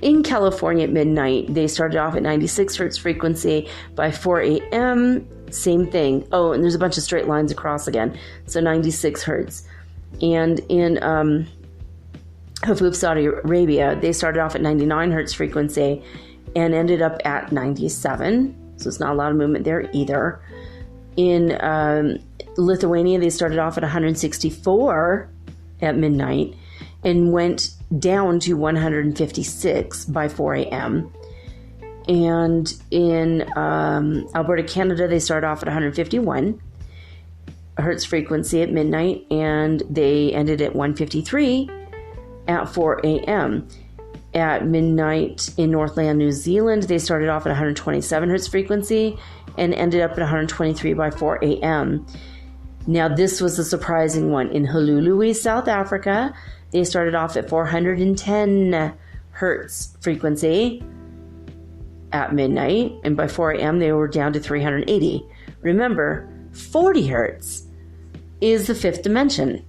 In California at midnight, they started off at 96 hertz frequency. By 4 a.m., same thing. Oh, and there's a bunch of straight lines across again. So 96 hertz. And in Hufub, Saudi Arabia, they started off at 99 hertz frequency and ended up at 97. So it's not a lot of movement there either. In Lithuania, they started off at 164 at midnight and went down to 156 by 4 a.m. And in Alberta, Canada, they started off at 151 hertz frequency at midnight, and they ended at 153 at 4 a.m. At midnight in Northland, New Zealand, they started off at 127 hertz frequency and ended up at 123 by 4 a.m. Now, this was a surprising one. In Hululu, South Africa, they started off at 410 hertz frequency at midnight, and by 4 a.m. they were down to 380. Remember, 40 hertz is the fifth dimension.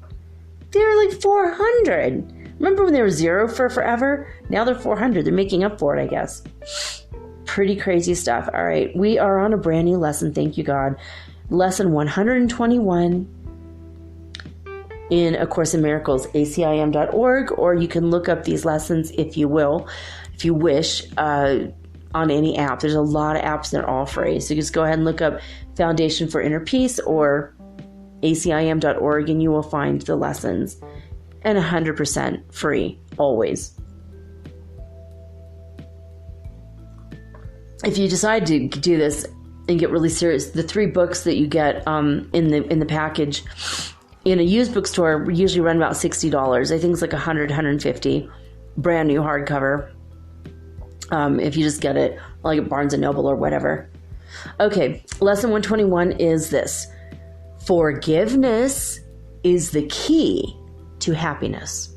They're like 400. Remember when they were 0 for forever? Now they're 400. They're making up for it, I guess. Pretty crazy stuff. All right, we are on a brand new lesson. Thank you, God. Lesson 121 in A Course in Miracles, acim.org, or you can look up these lessons if you wish, on any app. There's a lot of apps that are all free. So just go ahead and look up Foundation for Inner Peace or acim.org and you will find the lessons. And 100% free, always. If you decide to do this and get really serious, the 3 books that you get in the package in a used bookstore usually run about $60. I think it's like $100, $150, brand new hardcover. If you just get it like at Barnes & Noble or whatever. Okay, lesson 121 is this. Forgiveness is the key to happiness.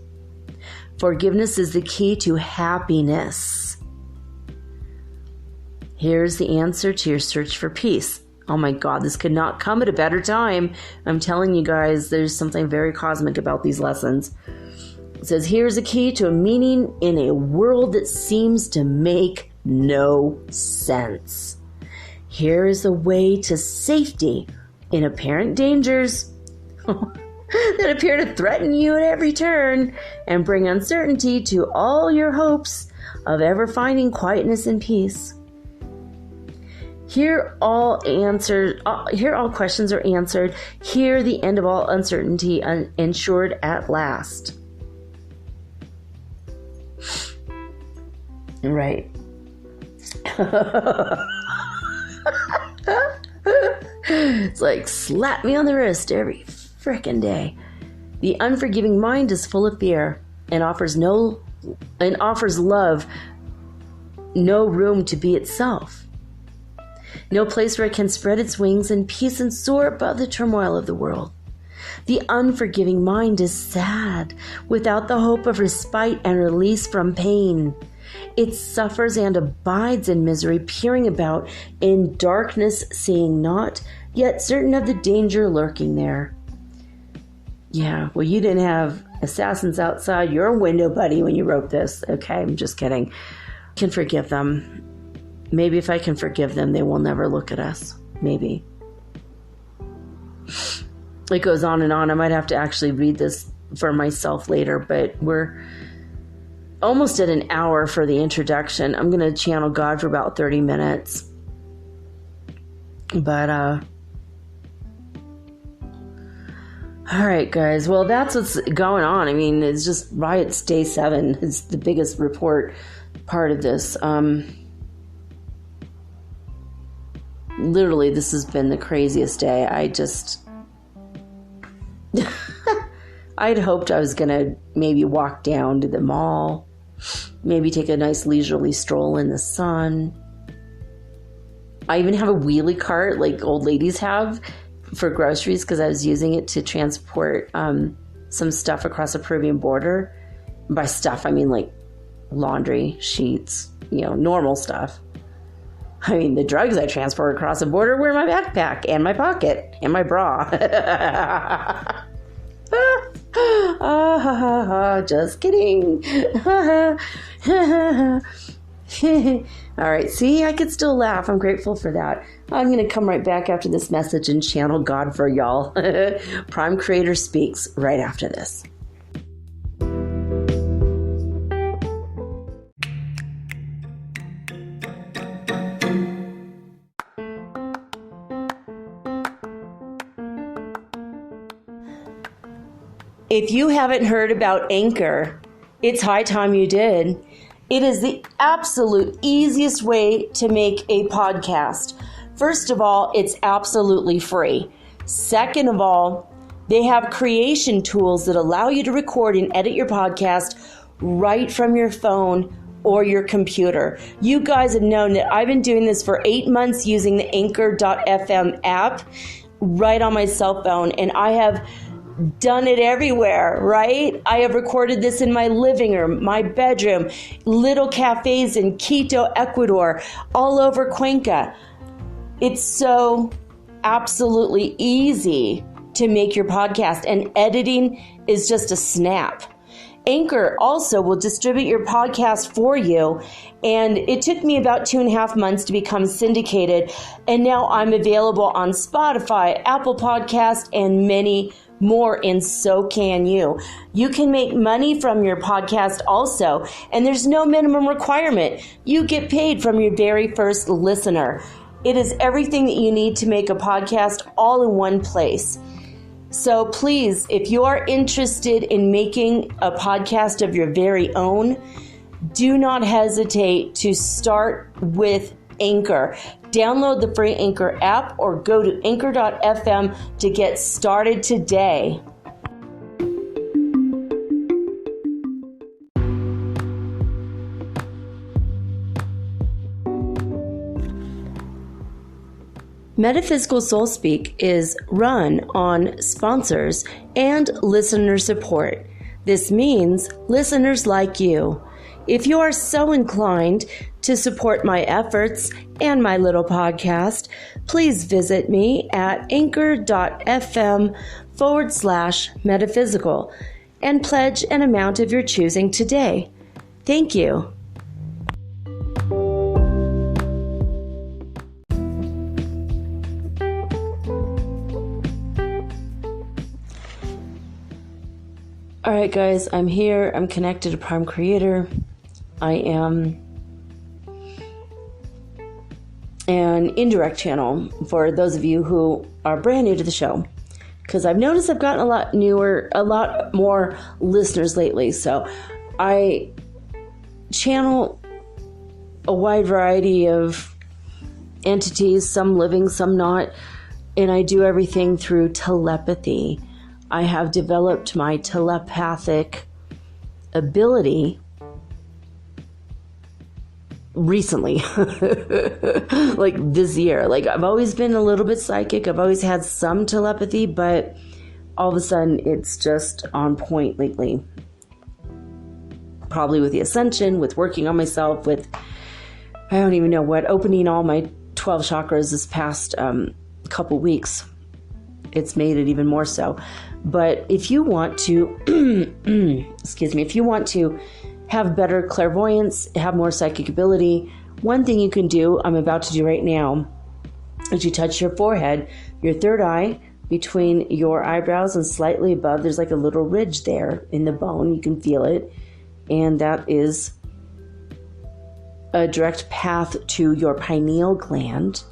Forgiveness is the key to happiness. Here's the answer to your search for peace. Oh my God, this could not come at a better time. I'm telling you guys, there's something very cosmic about these lessons. It says, here's a key to a meaning in a world that seems to make no sense. Here is a way to safety in apparent dangers. that appear to threaten you at every turn and bring uncertainty to all your hopes of ever finding quietness and peace. Here all questions are answered. Here the end of all uncertainty ensured at last. Right. It's like slap me on the wrist every frickin' day. The unforgiving mind is full of fear and offers love no room to be itself. No place where it can spread its wings in peace and soar above the turmoil of the world. The unforgiving mind is sad, without the hope of respite and release from pain. It suffers and abides in misery, peering about in darkness, seeing naught, yet certain of the danger lurking there. Yeah, well, you didn't have assassins outside your window, buddy, when you wrote this. Okay, I'm just kidding. I can forgive them. Maybe if I can forgive them, they will never look at us. Maybe. It goes on and on. I might have to actually read this for myself later, but we're almost at an hour for the introduction. I'm going to channel God for about 30 minutes. But, all right, guys. Well, that's what's going on. I mean, it's just riots day 7. It's the biggest report part of this. Literally, this has been the craziest day. I'd hoped I was going to maybe walk down to the mall, maybe take a nice leisurely stroll in the sun. I even have a wheelie cart like old ladies have for groceries because I was using it to transport some stuff across the Peruvian border. By stuff, I mean like laundry, sheets, normal stuff. I mean, the drugs I transport across the border were in my backpack and my pocket and my bra. Just kidding. All right, see, I could still laugh. I'm grateful for that. I'm going to come right back after this message and channel God for y'all. Prime Creator speaks right after this. If you haven't heard about Anchor, it's high time you did. It is the absolute easiest way to make a podcast. First of all, it's absolutely free. Second of all, they have creation tools that allow you to record and edit your podcast right from your phone or your computer. You guys have known that I've been doing this for 8 months using the Anchor.fm app right on my cell phone, and I have done it everywhere, right? I have recorded this in my living room, my bedroom, little cafes in Quito, Ecuador, all over Cuenca. It's so absolutely easy to make your podcast, and editing is just a snap. Anchor also will distribute your podcast for you, and it took me about 2.5 months to become syndicated, and now I'm available on Spotify, Apple Podcast, and many more, and so can you. You can make money from your podcast also, and there's no minimum requirement. You get paid from your very first listener. It is everything that you need to make a podcast all in one place. So please, if you are interested in making a podcast of your very own, do not hesitate to start with Anchor. Download the free Anchor app or go to anchor.fm to get started today. Metaphysical Soul Speak is run on sponsors and listener support. This means listeners like you. If you are so inclined to support my efforts and my little podcast, please visit me at anchor.fm/metaphysical and pledge an amount of your choosing today. Thank you. All right, guys, I'm here. I'm connected to Prime Creator. I am an indirect channel for those of you who are brand new to the show, because I've noticed I've gotten a lot more listeners lately. So I channel a wide variety of entities, some living, some not, and I do everything through telepathy. I have developed my telepathic ability recently, like this year. Like, I've always been a little bit psychic. I've always had some telepathy, but all of a sudden it's just on point lately. Probably with the ascension, with working on myself, with, I don't even know what, opening all my 12 chakras this past couple weeks. It's made it even more so. But if you want to, if you want to have better clairvoyance, have more psychic ability, one thing you can do, I'm about to do right now, is you touch your forehead, your third eye, between your eyebrows and slightly above. There's like a little ridge there in the bone. You can feel it. And that is a direct path to your pineal gland.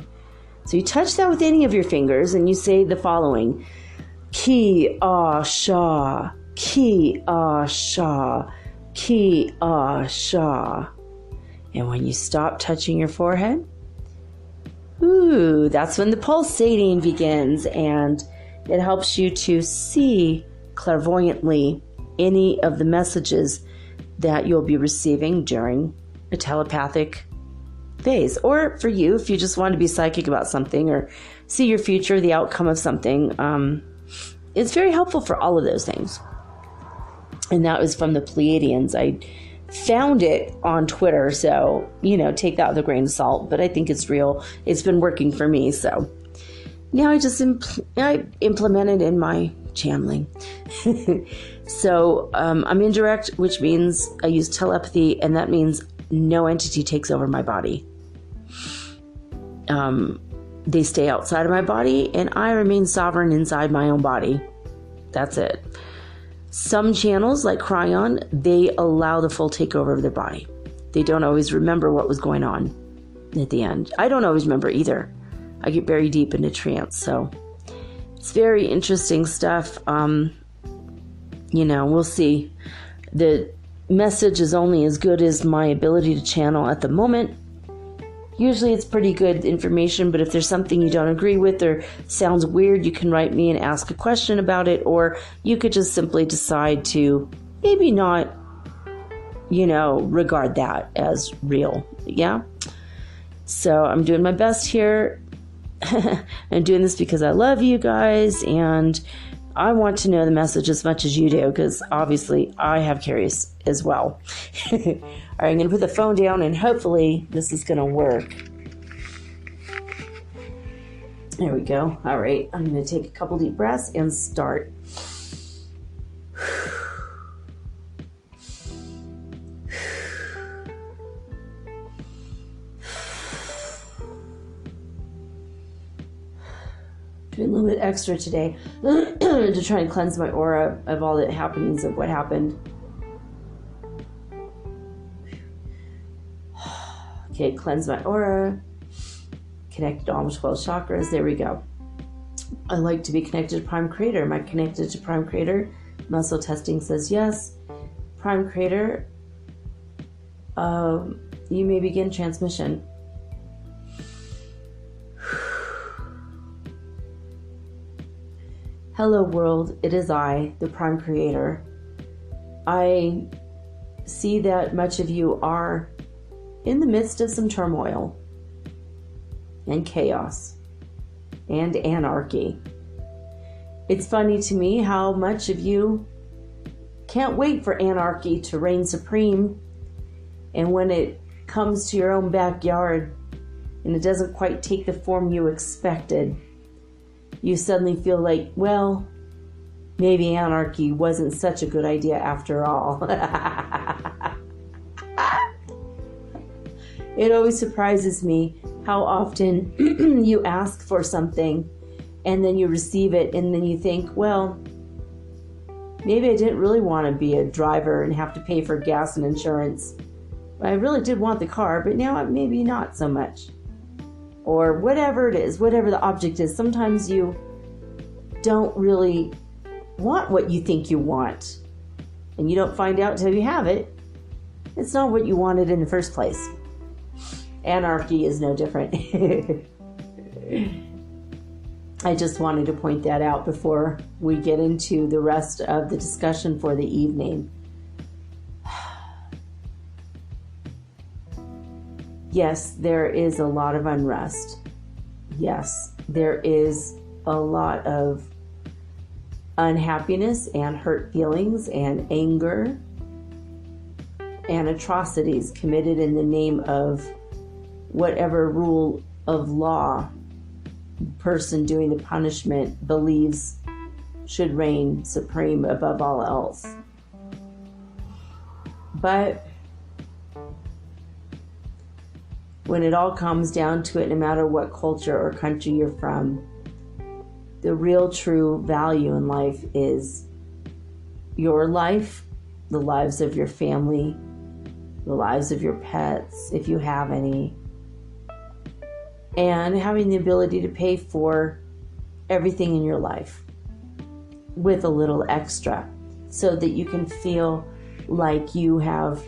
So you touch that with any of your fingers and you say the following: Ki Ah Sha, Ki Ah Sha, Ki Ah Sha. And when you stop touching your forehead, that's when the pulsating begins, and it helps you to see clairvoyantly any of the messages that you'll be receiving during a telepathic phase. Or for you, if you just want to be psychic about something or see your future, the outcome of something, it's very helpful for all of those things. And that was from the Pleiadians. I found it on Twitter, so, take that with a grain of salt, but I think it's real. It's been working for me, so now I just I implement it in my channeling. So I'm indirect, which means I use telepathy, and that means no entity takes over my body. They stay outside of my body, and I remain sovereign inside my own body. That's it. Some channels, like Cryon, they allow the full takeover of their body. They don't always remember what was going on at the end. I don't always remember either. I get very deep into trance, so it's very interesting stuff. We'll see. The message is only as good as my ability to channel at the moment. Usually it's pretty good information, but if there's something you don't agree with or sounds weird, you can write me and ask a question about it, or you could just simply decide to maybe not, regard that as real. Yeah? So I'm doing my best here. I'm doing this because I love you guys, and I want to know the message as much as you do, because obviously I have curious as well. All right, I'm going to put the phone down, and hopefully this is going to work. There we go. All right, I'm going to take a couple deep breaths and start. Doing a little bit extra today to try and cleanse my aura of all the happenings of what happened. Okay, cleanse my aura. Connected to all 12 chakras. There we go. I like to be connected to Prime Creator. Am I connected to Prime Creator? Muscle testing says yes. Prime Creator, you may begin transmission. Hello world, it is I, the Prime Creator. I see that much of you are in the midst of some turmoil and chaos and anarchy. It's funny to me how much of you can't wait for anarchy to reign supreme, and when it comes to your own backyard and it doesn't quite take the form you expected, you suddenly feel like, well, maybe anarchy wasn't such a good idea after all. It always surprises me how often you ask for something and then you receive it and then you think, well, Maybe I didn't really want to be a driver and have to pay for gas and insurance. I really did want the car, but now maybe not so much. Or whatever it is, whatever the object is. Sometimes you don't really want what you think you want. And you don't find out till you have it. It's not what you wanted in the first place. Anarchy is no different. I just wanted to point that out before we get into the rest of the discussion for the evening. Yes, there is a lot of unrest. Yes, there is a lot of unhappiness and hurt feelings and anger and atrocities committed in the name of whatever rule of law the person doing the punishment believes should reign supreme above all else. But when it all comes down to it, no matter what culture or country you're from, the real true value in life is your life, the lives of your family, the lives of your pets, if you have any, and having the ability to pay for everything in your life with a little extra so that you can feel like you have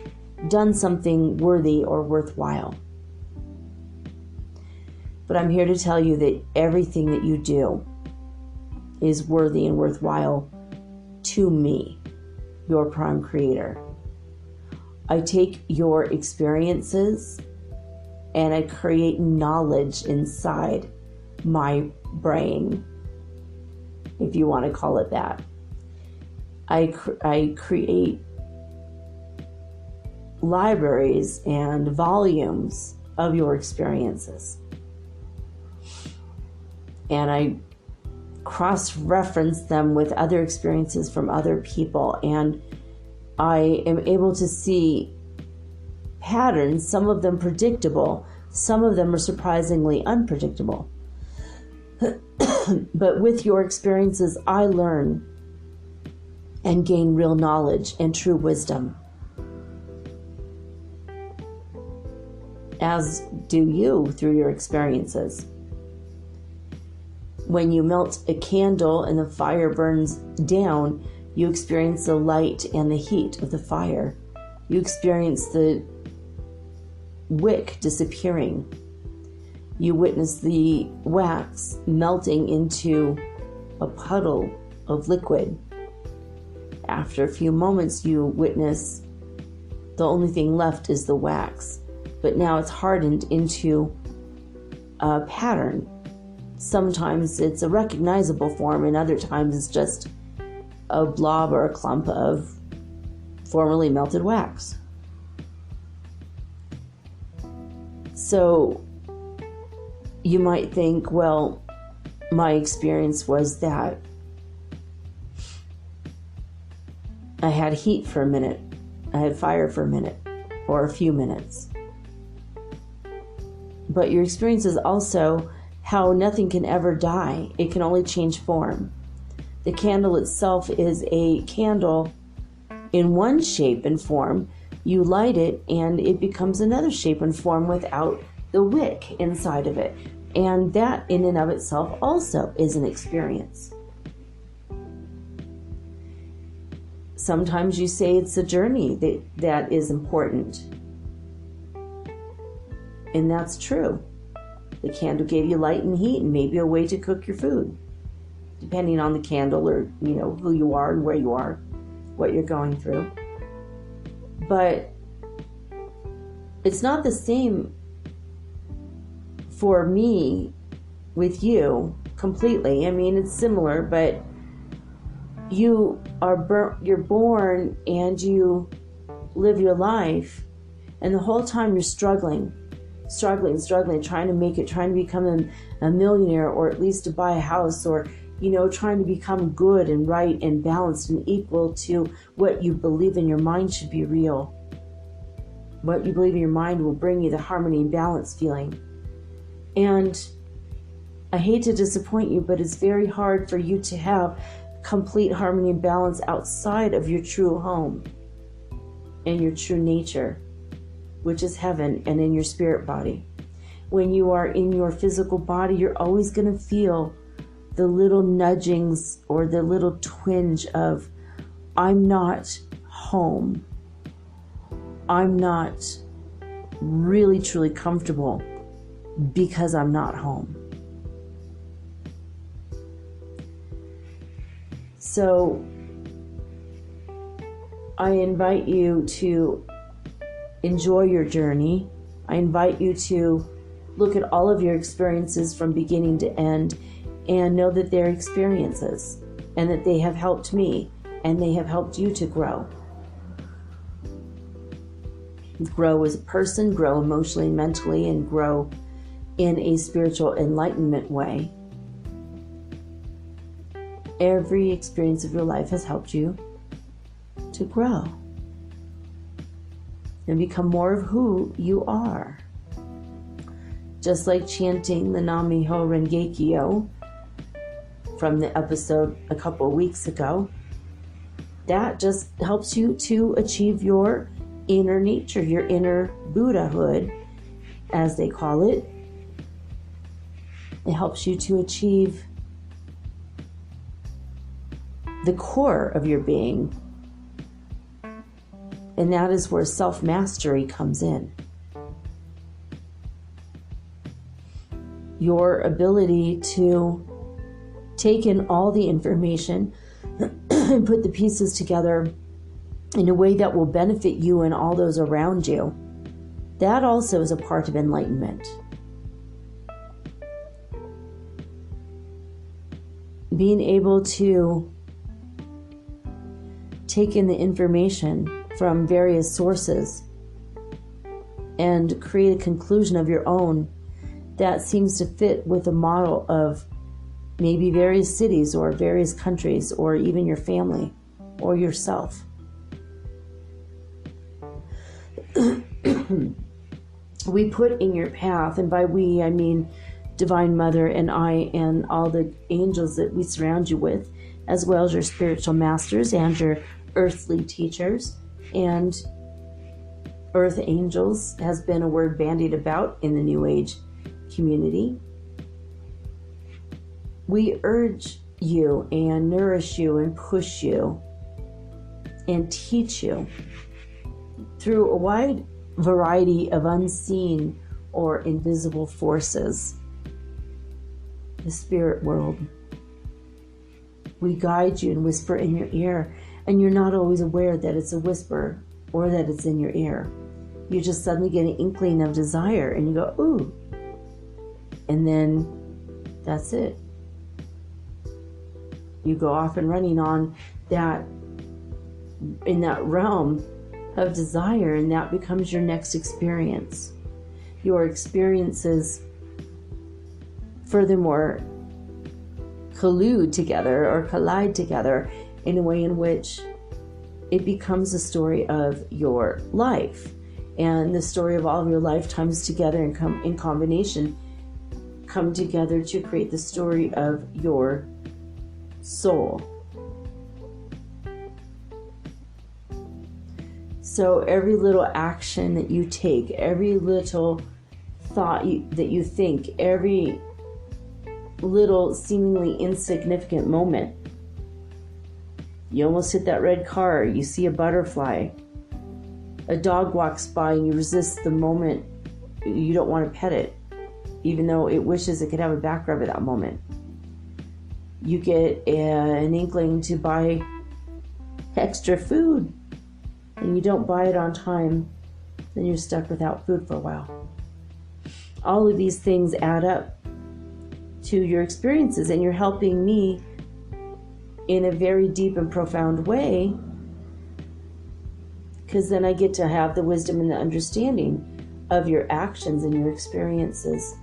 done something worthy or worthwhile. But I'm here to tell you that everything that you do is worthy and worthwhile to me, your prime creator. I take your experiences and I create knowledge inside my brain, if you want to call it that. I create libraries and volumes of your experiences. And I cross-reference them with other experiences from other people. And I am able to see patterns, some of them predictable, some of them are surprisingly unpredictable. But with your experiences, I learn and gain real knowledge and true wisdom. As do you through your experiences. When you melt a candle and the fire burns down, you experience the light and the heat of the fire. You experience the wick disappearing. You witness the wax melting into a puddle of liquid. After a few moments, you witness the only thing left is the wax, but now it's hardened into a pattern. Sometimes it's a recognizable form, and other times it's just a blob or a clump of formerly melted wax. So you might think, well, my experience was that I had heat for a minute, I had fire for a minute, or a few minutes. But your experience is also how nothing can ever die. It can only change form. The candle itself is a candle in one shape and form. You light it and it becomes another shape and form without the wick inside of it. And that in and of itself also is an experience. Sometimes you say it's a journey that is important. And that's true. The candle gave you light and heat and maybe a way to cook your food, depending on the candle or, who you are and where you are, what you're going through. But it's not the same for me with you completely. I mean, it's similar, but you're born and you live your life, and the whole time you're struggling, trying to make it, trying to become a millionaire, or at least to buy a house, or, trying to become good and right and balanced and equal to what you believe in your mind should be real. What you believe in your mind will bring you the harmony and balance feeling. And I hate to disappoint you, but it's very hard for you to have complete harmony and balance outside of your true home and your true nature, which is heaven, and in your spirit body. When you are in your physical body, you're always going to feel the little nudgings or the little twinge of, I'm not home. I'm not really truly comfortable because I'm not home. So I invite you to enjoy your journey. I invite you to look at all of your experiences from beginning to end and know that they're experiences and that they have helped me and they have helped you to grow. Grow as a person, grow emotionally, mentally, and grow in a spiritual enlightenment way. Every experience of your life has helped you to grow and become more of who you are. Just like chanting the Nam-myoho Renge-kyo from the episode a couple of weeks ago, that just helps you to achieve your inner nature, your inner Buddhahood, as they call it. It helps you to achieve the core of your being. And that is where self-mastery comes in. Your ability to take in all the information and put the pieces together in a way that will benefit you and all those around you. That also is a part of enlightenment. Being able to take in the information from various sources and create a conclusion of your own that seems to fit with a model of maybe various cities or various countries or even your family or yourself. We put in your path, and by we I mean Divine Mother and I and all the angels that we surround you with, as well as your spiritual masters and your earthly teachers. And earth angels has been a word bandied about in the New Age community. We urge you and nourish you and push you and teach you through a wide variety of unseen or invisible forces. The spirit world. We guide you and whisper in your ear, and you're not always aware that it's a whisper or that it's in your ear. You just suddenly get an inkling of desire and you go, ooh. And then that's it. You go off and running on that, in that realm of desire, and that becomes your next experience. Your experiences furthermore collude together or collide together in a way in which it becomes a story of your life, and the story of all of your lifetimes together and in combination come together to create the story of your soul. So every little action that you take, every little thought that you think, every little seemingly insignificant moment, you almost hit that red car, you see a butterfly, a dog walks by and you resist the moment, you don't want to pet it, even though it wishes it could have a back rub at that moment. You get an inkling to buy extra food and you don't buy it on time, then you're stuck without food for a while. All of these things add up to your experiences, and you're helping me in a very deep and profound way, because then I get to have the wisdom and the understanding of your actions and your experiences.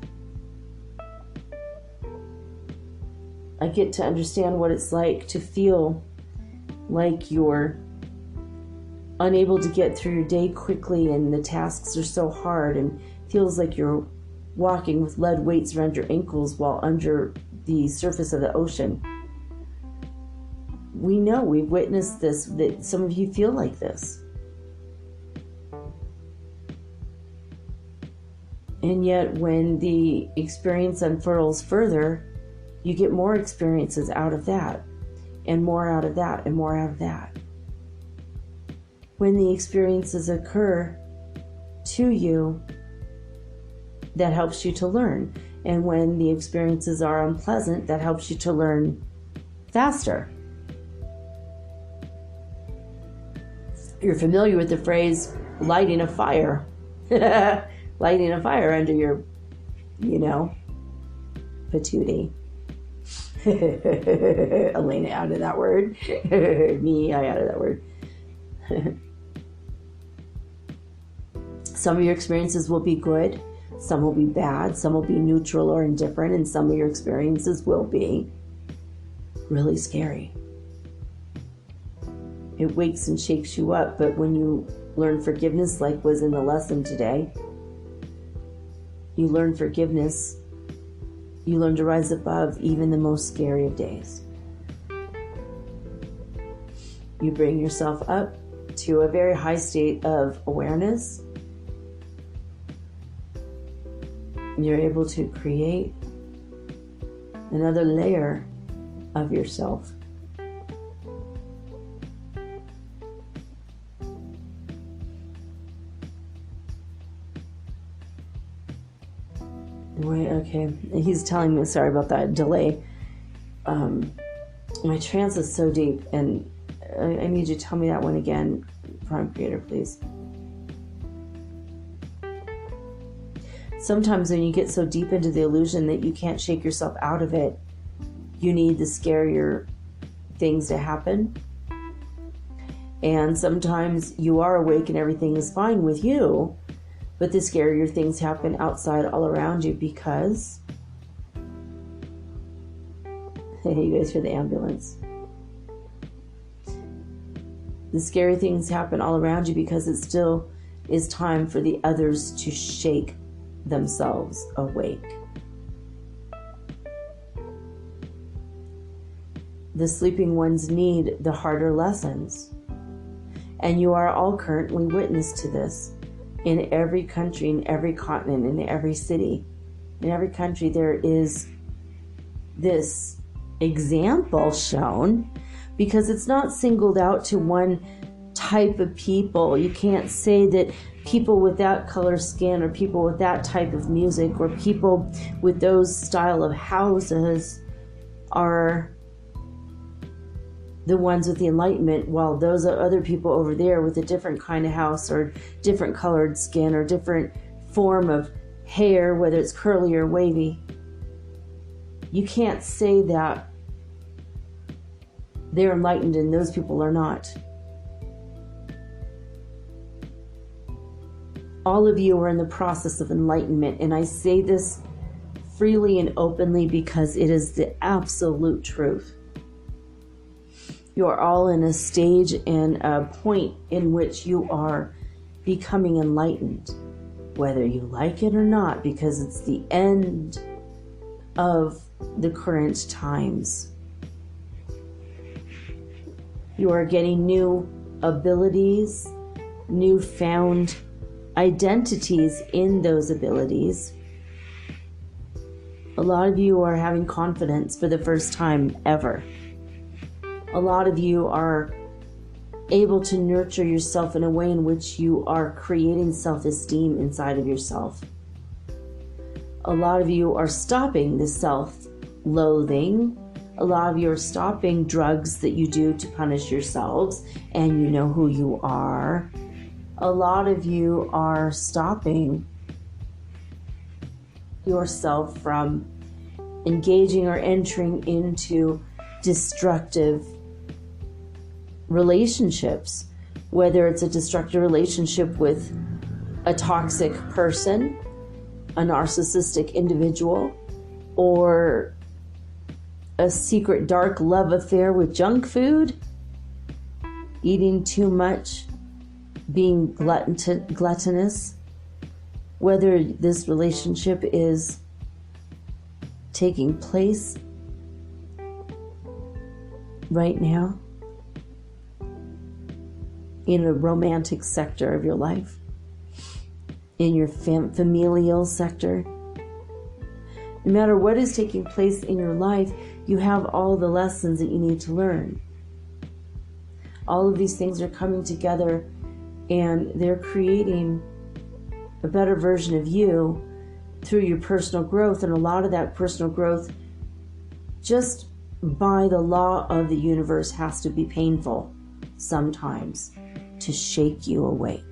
I get to understand what it's like to feel like you're unable to get through your day quickly and the tasks are so hard, and feels like you're walking with lead weights around your ankles while under the surface of the ocean. we know, we've witnessed this, that some of you feel like this. And yet when the experience unfurls further, you get more experiences out of that, and more out of that, and more out of that. When the experiences occur to you, that helps you to learn. And when the experiences are unpleasant, that helps you to learn faster. You're familiar with the phrase, lighting a fire. Lighting a fire under your, patootie. Elena added that word. Me, I added that word. Some of your experiences will be good. Some will be bad. Some will be neutral or indifferent. And some of your experiences will be really scary. It wakes and shakes you up. But when you learn forgiveness, like was in the lesson today, you learn forgiveness. You learn to rise above even the most scary of days. You bring yourself up to a very high state of awareness. You're able to create another layer of yourself. Wait, okay. He's telling me, sorry about that delay. My trance is so deep, and I need you to tell me that one again, Prime Creator, please. Sometimes when you get so deep into the illusion that you can't shake yourself out of it, you need the scarier things to happen. And sometimes you are awake and everything is fine with you, but the scarier things happen outside all around you because... Hey, you guys hear the ambulance. The scary things happen all around you because it still is time for the others to shake themselves awake. The sleeping ones need the harder lessons. And you are all currently witness to this. In every country, in every continent, in every city, in every country, there is this example shown because it's not singled out to one type of people. You can't say that people with that color skin or people with that type of music or people with those style of houses are the ones with the enlightenment, while those are other people over there with a different kind of house or different colored skin or different form of hair, whether it's curly or wavy. You can't say that they're enlightened and those people are not. All of you are in the process of enlightenment, and I say this freely and openly because it is the absolute truth. You are all in a stage and a point in which you are becoming enlightened, whether you like it or not, because it's the end of the current times. You are getting new abilities, newfound identities in those abilities. A lot of you are having confidence for the first time ever. A lot of you are able to nurture yourself in a way in which you are creating self-esteem inside of yourself. A lot of you are stopping the self-loathing. A lot of you are stopping drugs that you do to punish yourselves, and you know who you are. A lot of you are stopping yourself from engaging or entering into destructive relationships, whether it's a destructive relationship with a toxic person, a narcissistic individual, or a secret dark love affair with junk food, eating too much, being gluttonous, whether this relationship is taking place right now in a romantic sector of your life, in your familial sector. No matter what is taking place in your life, you have all the lessons that you need to learn. All of these things are coming together and they're creating a better version of you through your personal growth. And a lot of that personal growth, just by the law of the universe, has to be painful sometimes to shake you awake.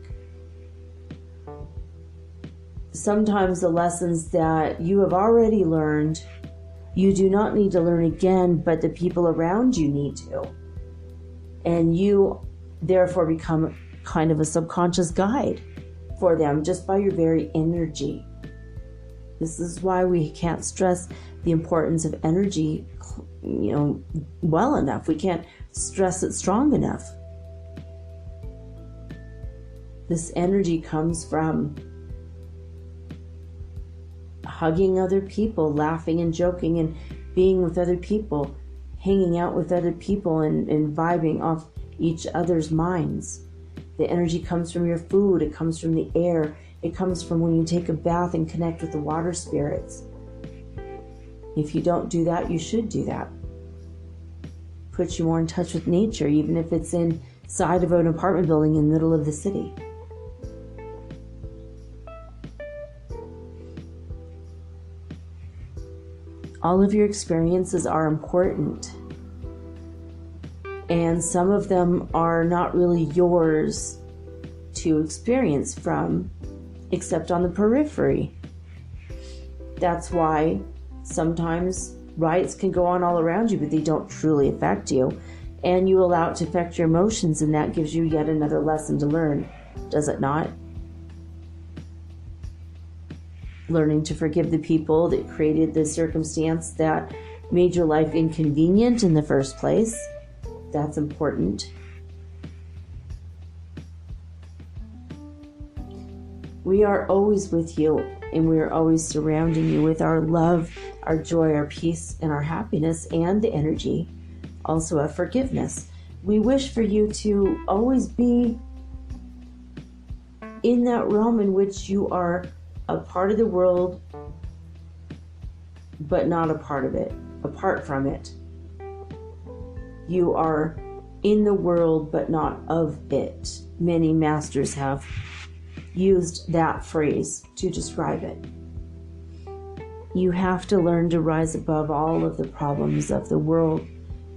Sometimes the lessons that you have already learned, you do not need to learn again, but the people around you need to. And you therefore become kind of a subconscious guide for them just by your very energy. This is why we can't stress the importance of energy, well enough. We can't stress it strong enough. This energy comes from hugging other people, laughing and joking and being with other people, hanging out with other people and vibing off each other's minds. The energy comes from your food, it comes from the air, it comes from when you take a bath and connect with the water spirits. If you don't do that, you should do that. Put you more in touch with nature, even if it's inside of an apartment building in the middle of the city. All of your experiences are important, and some of them are not really yours to experience from, except on the periphery. That's why sometimes riots can go on all around you, but they don't truly affect you, and you allow it to affect your emotions, and that gives you yet another lesson to learn, does it not? Learning to forgive the people that created the circumstance that made your life inconvenient in the first place. That's important. We are always with you, and we are always surrounding you with our love, our joy, our peace, and our happiness, and the energy also of forgiveness. We wish for you to always be in that realm in which you are a part of the world, but not a part of it, apart from it. You are in the world, but not of it. Many masters have used that phrase to describe it. You have to learn to rise above all of the problems of the world,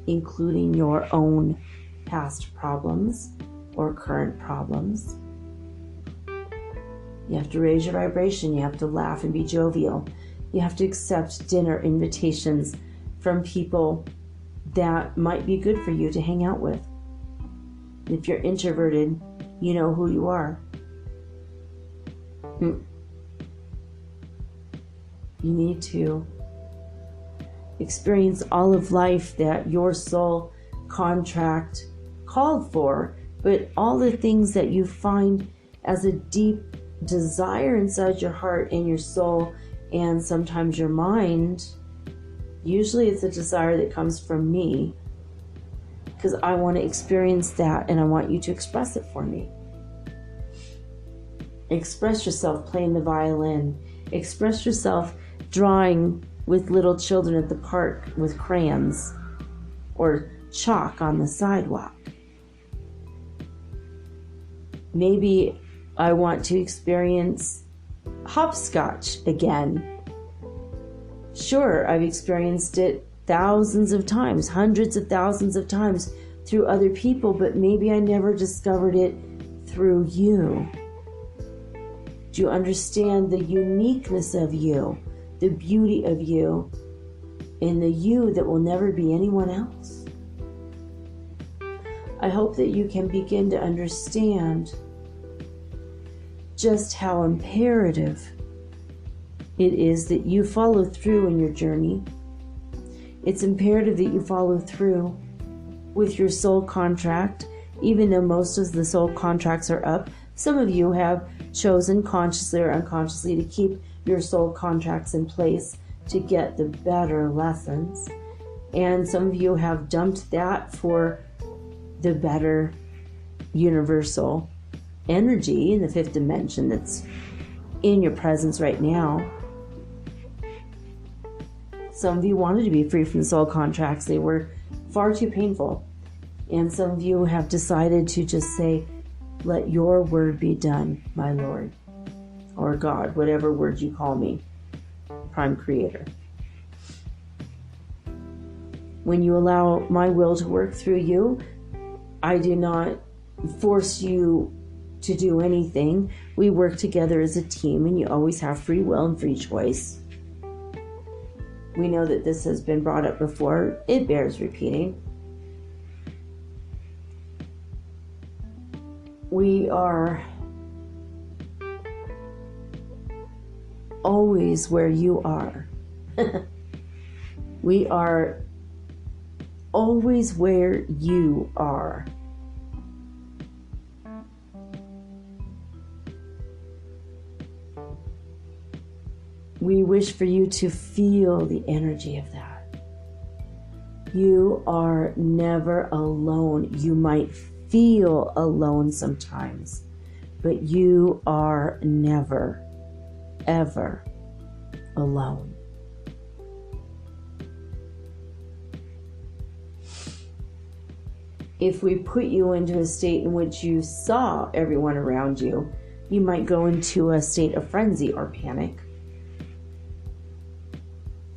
including your own past problems or current problems. You have to raise your vibration. You have to laugh and be jovial. You have to accept dinner invitations from people that might be good for you to hang out with. If you're introverted, you know who you are. You need to experience all of life that your soul contract called for, but all the things that you find as a deep desire inside your heart and your soul and sometimes your mind, usually it's a desire that comes from me because I want to experience that and I want you to express it for me. Express yourself playing the violin. Express yourself drawing with little children at the park with crayons or chalk on the sidewalk. Maybe I want to experience hopscotch again. Sure, I've experienced it thousands of times, hundreds of thousands of times through other people, but maybe I never discovered it through you. Do you understand the uniqueness of you, the beauty of you, and the you that will never be anyone else? I hope that you can begin to understand just how imperative it is that you follow through in your journey. It's imperative that you follow through with your soul contract, even though most of the soul contracts are up. Some of you have chosen consciously or unconsciously to keep your soul contracts in place to get the better lessons. And some of you have dumped that for the better universal energy in the fifth dimension that's in your presence right now. Some of you wanted to be free from the soul contracts. They were far too painful. And some of you have decided to just say, let your word be done, my Lord, or God, whatever word you call me, Prime Creator. When you allow my will to work through you, I do not force you to do anything. We work together as a team, and you always have free will and free choice. We know that this has been brought up before. It bears repeating. We are always where you are. We are always where you are. We wish for you to feel the energy of that. You are never alone. You might feel alone sometimes, but you are never, ever alone. If we put you into a state in which you saw everyone around you, you might go into a state of frenzy or panic.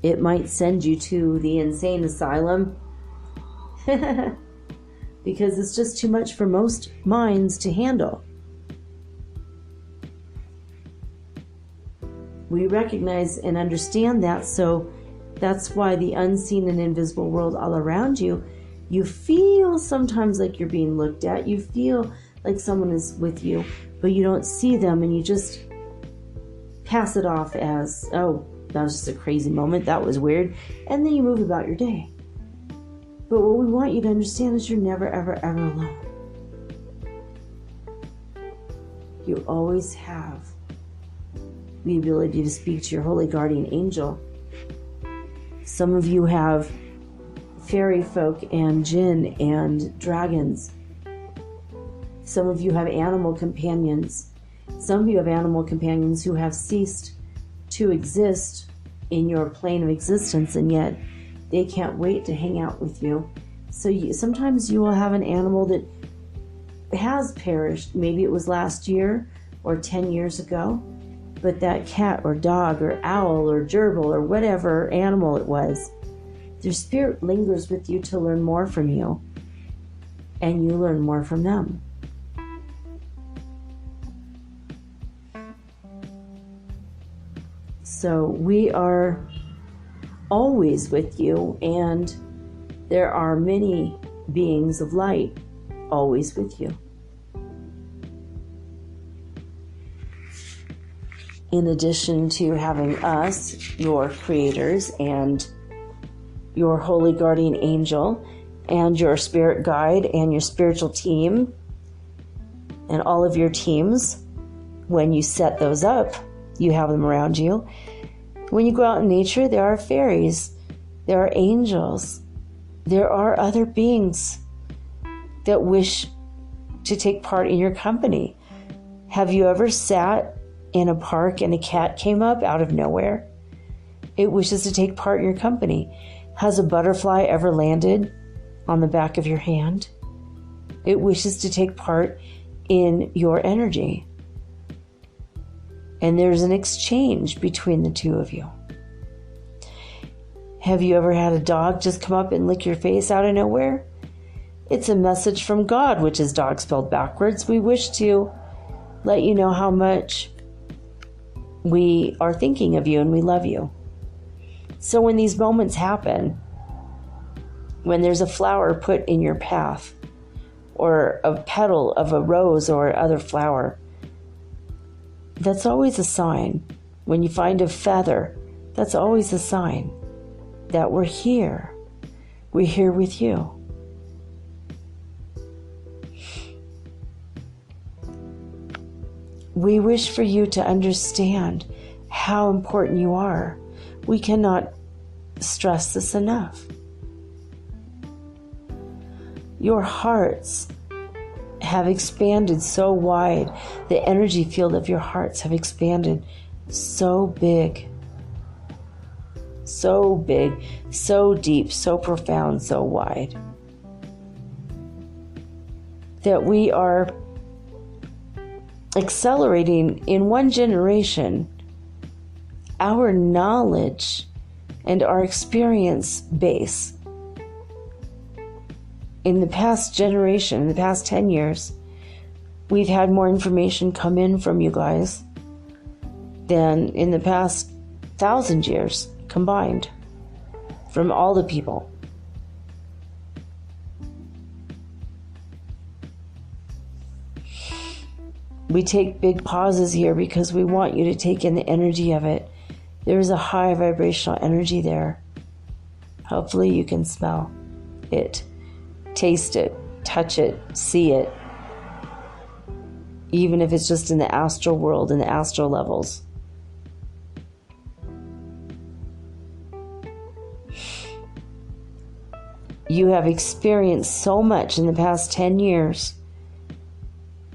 It might send you to the insane asylum because it's just too much for most minds to handle. We recognize and understand that, so that's why the unseen and invisible world all around you, you feel sometimes like you're being looked at. You feel like someone is with you, but you don't see them, and you just pass it off as, oh, that was just a crazy moment. That was weird. And then you move about your day. But what we want you to understand is you're never, ever, ever alone. You always have the ability to speak to your holy guardian angel. Some of you have fairy folk and jinn and dragons. Some of you have animal companions. Some of you have animal companions who have ceased to exist in your plane of existence, and yet they can't wait to hang out with you. So sometimes you will have an animal that has perished. Maybe it was last year or 10 years ago, but that cat or dog or owl or gerbil or whatever animal it was, their spirit lingers with you to learn more from you, and you learn more from them. So we are always with you, and there are many beings of light always with you. In addition to having us, your creators, and your holy guardian angel, and your spirit guide, and your spiritual team, and all of your teams, when you set those up, you have them around you. When you go out in nature, there are fairies, there are angels, there are other beings that wish to take part in your company. Have you ever sat in a park and a cat came up out of nowhere? It wishes to take part in your company. Has a butterfly ever landed on the back of your hand? It wishes to take part in your energy. And there's an exchange between the two of you. Have you ever had a dog just come up and lick your face out of nowhere? It's a message from God, which is dog spelled backwards. We wish to let you know how much we are thinking of you and we love you. So when these moments happen, when there's a flower put in your path, or a petal of a rose or other flower, that's always a sign. When you find a feather, that's always a sign that we're here. We're here with you. We wish for you to understand how important you are. We cannot stress this enough. Your hearts have expanded so wide. The energy field of your hearts have expanded so big, so deep, so profound, so wide, that we are accelerating in one generation our knowledge and our experience base. In the past generation, in the past 10 years, we've had more information come in from you guys than in the past 1,000 years combined from all the people. We take big pauses here because we want you to take in the energy of it. There is a high vibrational energy there. Hopefully you can smell it, taste it, touch it, see it. Even if it's just in the astral world, in the astral levels. You have experienced so much in the past 10 years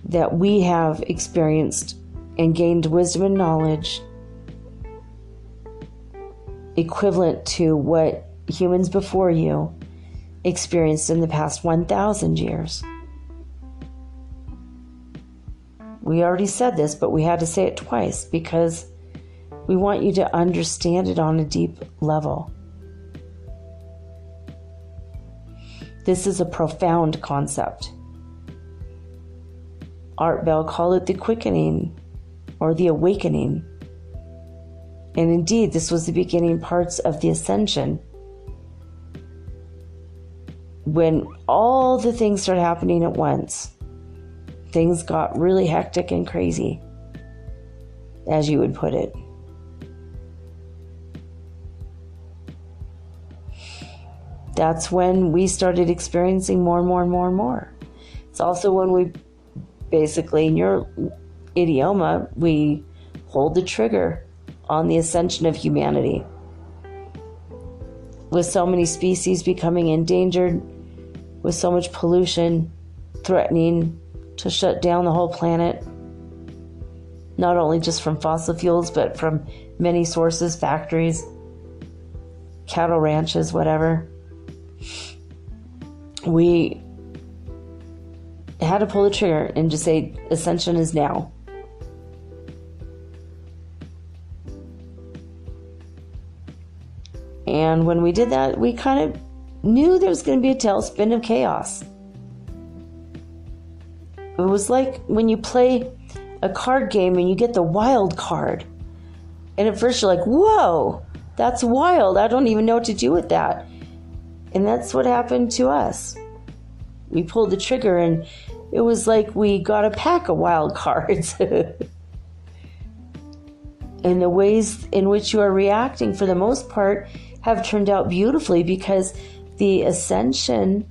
that we have experienced and gained wisdom and knowledge equivalent to what humans before you experienced in the past 1,000 years. We already said this, but we had to say it twice because we want you to understand it on a deep level. This is a profound concept. Art Bell called it the quickening or the awakening. And indeed, this was the beginning parts of the ascension. When all the things started happening at once, things got really hectic and crazy, as you would put it. That's when we started experiencing more and more and more and more. It's also when we basically, in your idioma, we hold the trigger on the ascension of humanity. With so many species becoming endangered, with so much pollution threatening to shut down the whole planet, not only just from fossil fuels, but from many sources, factories, cattle ranches, whatever. We had to pull the trigger and just say, ascension is now. And when we did that, we kind of knew there was going to be a tailspin of chaos. It was like when you play a card game and you get the wild card. And at first you're like, whoa, that's wild. I don't even know what to do with that. And that's what happened to us. We pulled the trigger and it was like we got a pack of wild cards. And the ways in which you are reacting, for the most part, have turned out beautifully because the ascension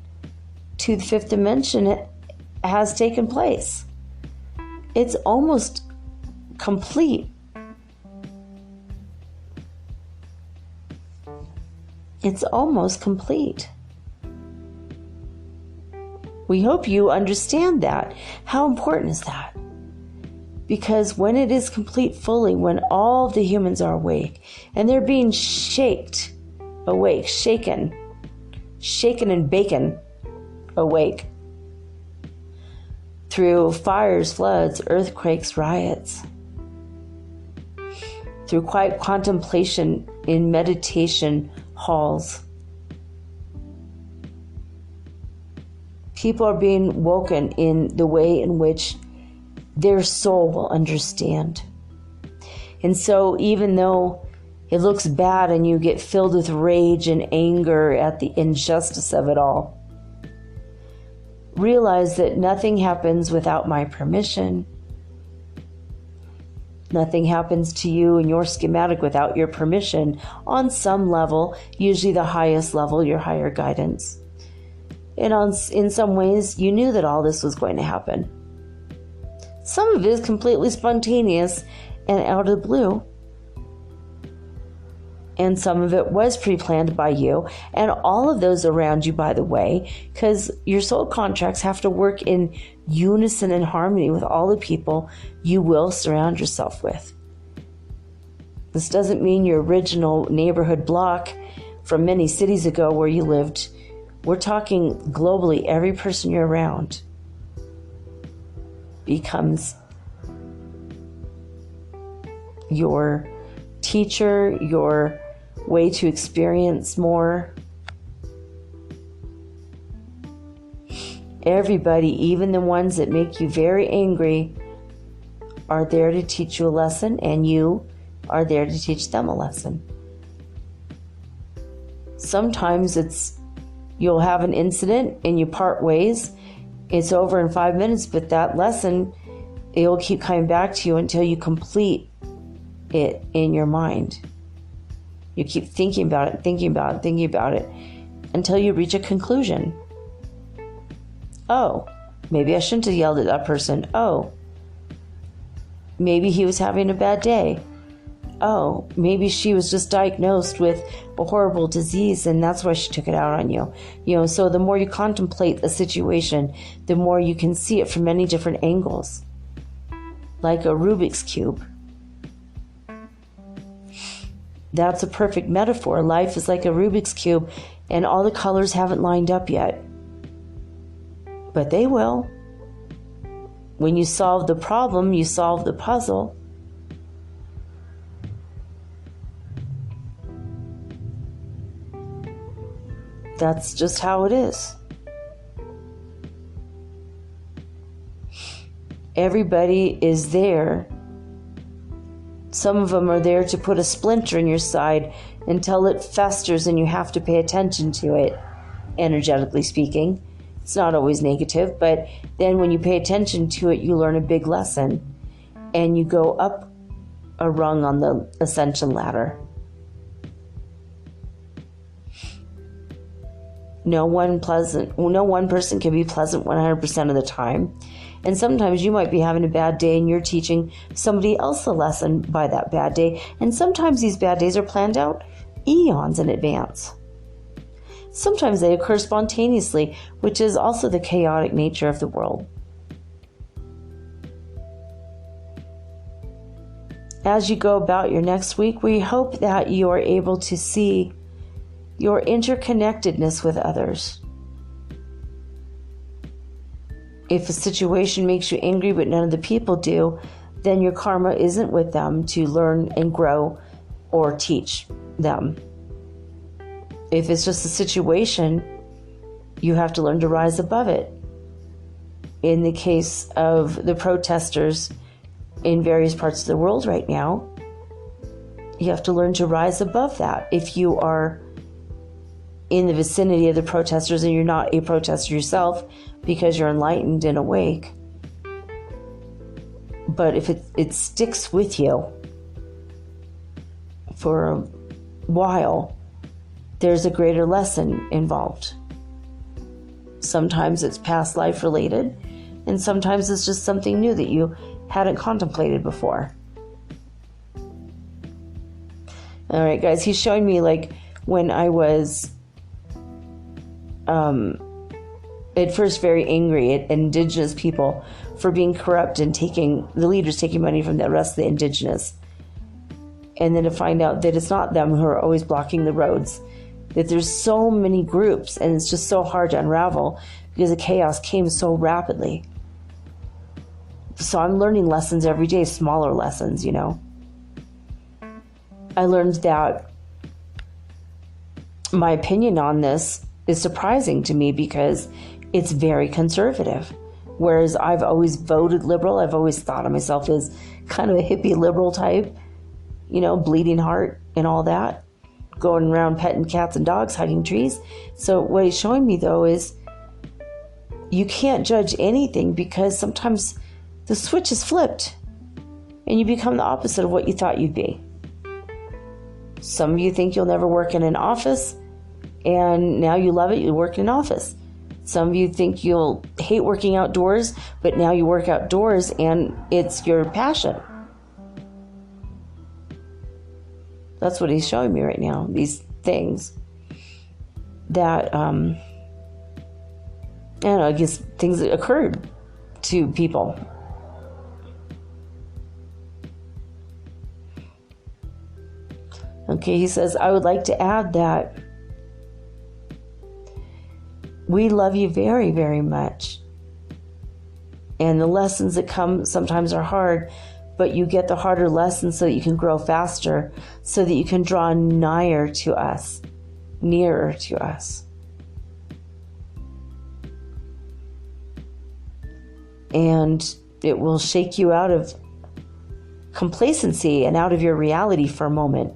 to the fifth dimension has taken place. It's almost complete. It's almost complete. We hope you understand that. How important is that? Because when it is complete fully, when all of the humans are awake, and they're being shaken and bacon awake, through fires, floods, earthquakes, riots, through quiet contemplation in meditation halls. People are being woken in the way in which their soul will understand. And so even though it looks bad and you get filled with rage and anger at the injustice of it all, realize that nothing happens without my permission. Nothing happens to you in your schematic without your permission on some level, usually the highest level, your higher guidance. And in some ways, you knew that all this was going to happen. Some of it is completely spontaneous and out of the blue. And some of it was pre-planned by you and all of those around you, by the way, because your soul contracts have to work in unison and harmony with all the people you will surround yourself with. This doesn't mean your original neighborhood block from many cities ago where you lived. We're talking globally. Every person you're around becomes your teacher, your way to experience more. Everybody, even the ones that make you very angry, are there to teach you a lesson, and you are there to teach them a lesson. Sometimes you'll have an incident and you part ways. It's over in 5 minutes, but that lesson, it will keep coming back to you until you complete it in your mind. You keep thinking about it until you reach a conclusion. Oh, maybe I shouldn't have yelled at that person. Oh, maybe he was having a bad day. Oh, maybe she was just diagnosed with a horrible disease and that's why she took it out on you. So the more you contemplate a situation, the more you can see it from many different angles. Like a Rubik's Cube. That's a perfect metaphor. Life is like a Rubik's Cube and all the colors haven't lined up yet. But they will. When you solve the problem, you solve the puzzle. That's just how it is. Everybody is there. Some of them are there to put a splinter in your side until it festers and you have to pay attention to it, energetically speaking. It's not always negative, but then when you pay attention to it, you learn a big lesson and you go up a rung on the ascension ladder. No one person can be pleasant 100% of the time. And sometimes you might be having a bad day and you're teaching somebody else a lesson by that bad day. And sometimes these bad days are planned out eons in advance. Sometimes they occur spontaneously, which is also the chaotic nature of the world. As you go about your next week, we hope that you are able to see your interconnectedness with others. If a situation makes you angry but none of the people do, then your karma isn't with them to learn and grow or teach them. If it's just a situation, you have to learn to rise above it. In the case of the protesters in various parts of the world right now, you have to learn to rise above that. If you are in the vicinity of the protesters and you're not a protester yourself because you're enlightened and awake, but if it sticks with you for a while, there's a greater lesson involved. Sometimes it's past life related, and sometimes it's just something new that you hadn't contemplated before. All right, guys, he's showing me like when I was at first very angry at indigenous people for being corrupt and the leaders taking money from the rest of the indigenous. And then to find out that it's not them who are always blocking the roads, that there's so many groups and it's just so hard to unravel because the chaos came so rapidly. So I'm learning lessons every day, smaller lessons, I learned that my opinion on this is surprising to me because it's very conservative. Whereas I've always voted liberal. I've always thought of myself as kind of a hippie liberal type, bleeding heart and all that, going around petting cats and dogs, hugging trees. So what he's showing me though is you can't judge anything because sometimes the switch is flipped and you become the opposite of what you thought you'd be. Some of you think you'll never work in an office, and now you love it, you work in an office. Some of you think you'll hate working outdoors, but now you work outdoors and it's your passion. That's what he's showing me right now. These things that, I don't know, I guess things that occurred to people. Okay, he says, I would like to add that we love you very, very much. And the lessons that come sometimes are hard, but you get the harder lessons so that you can grow faster, so that you can draw nearer to us. And it will shake you out of complacency and out of your reality for a moment.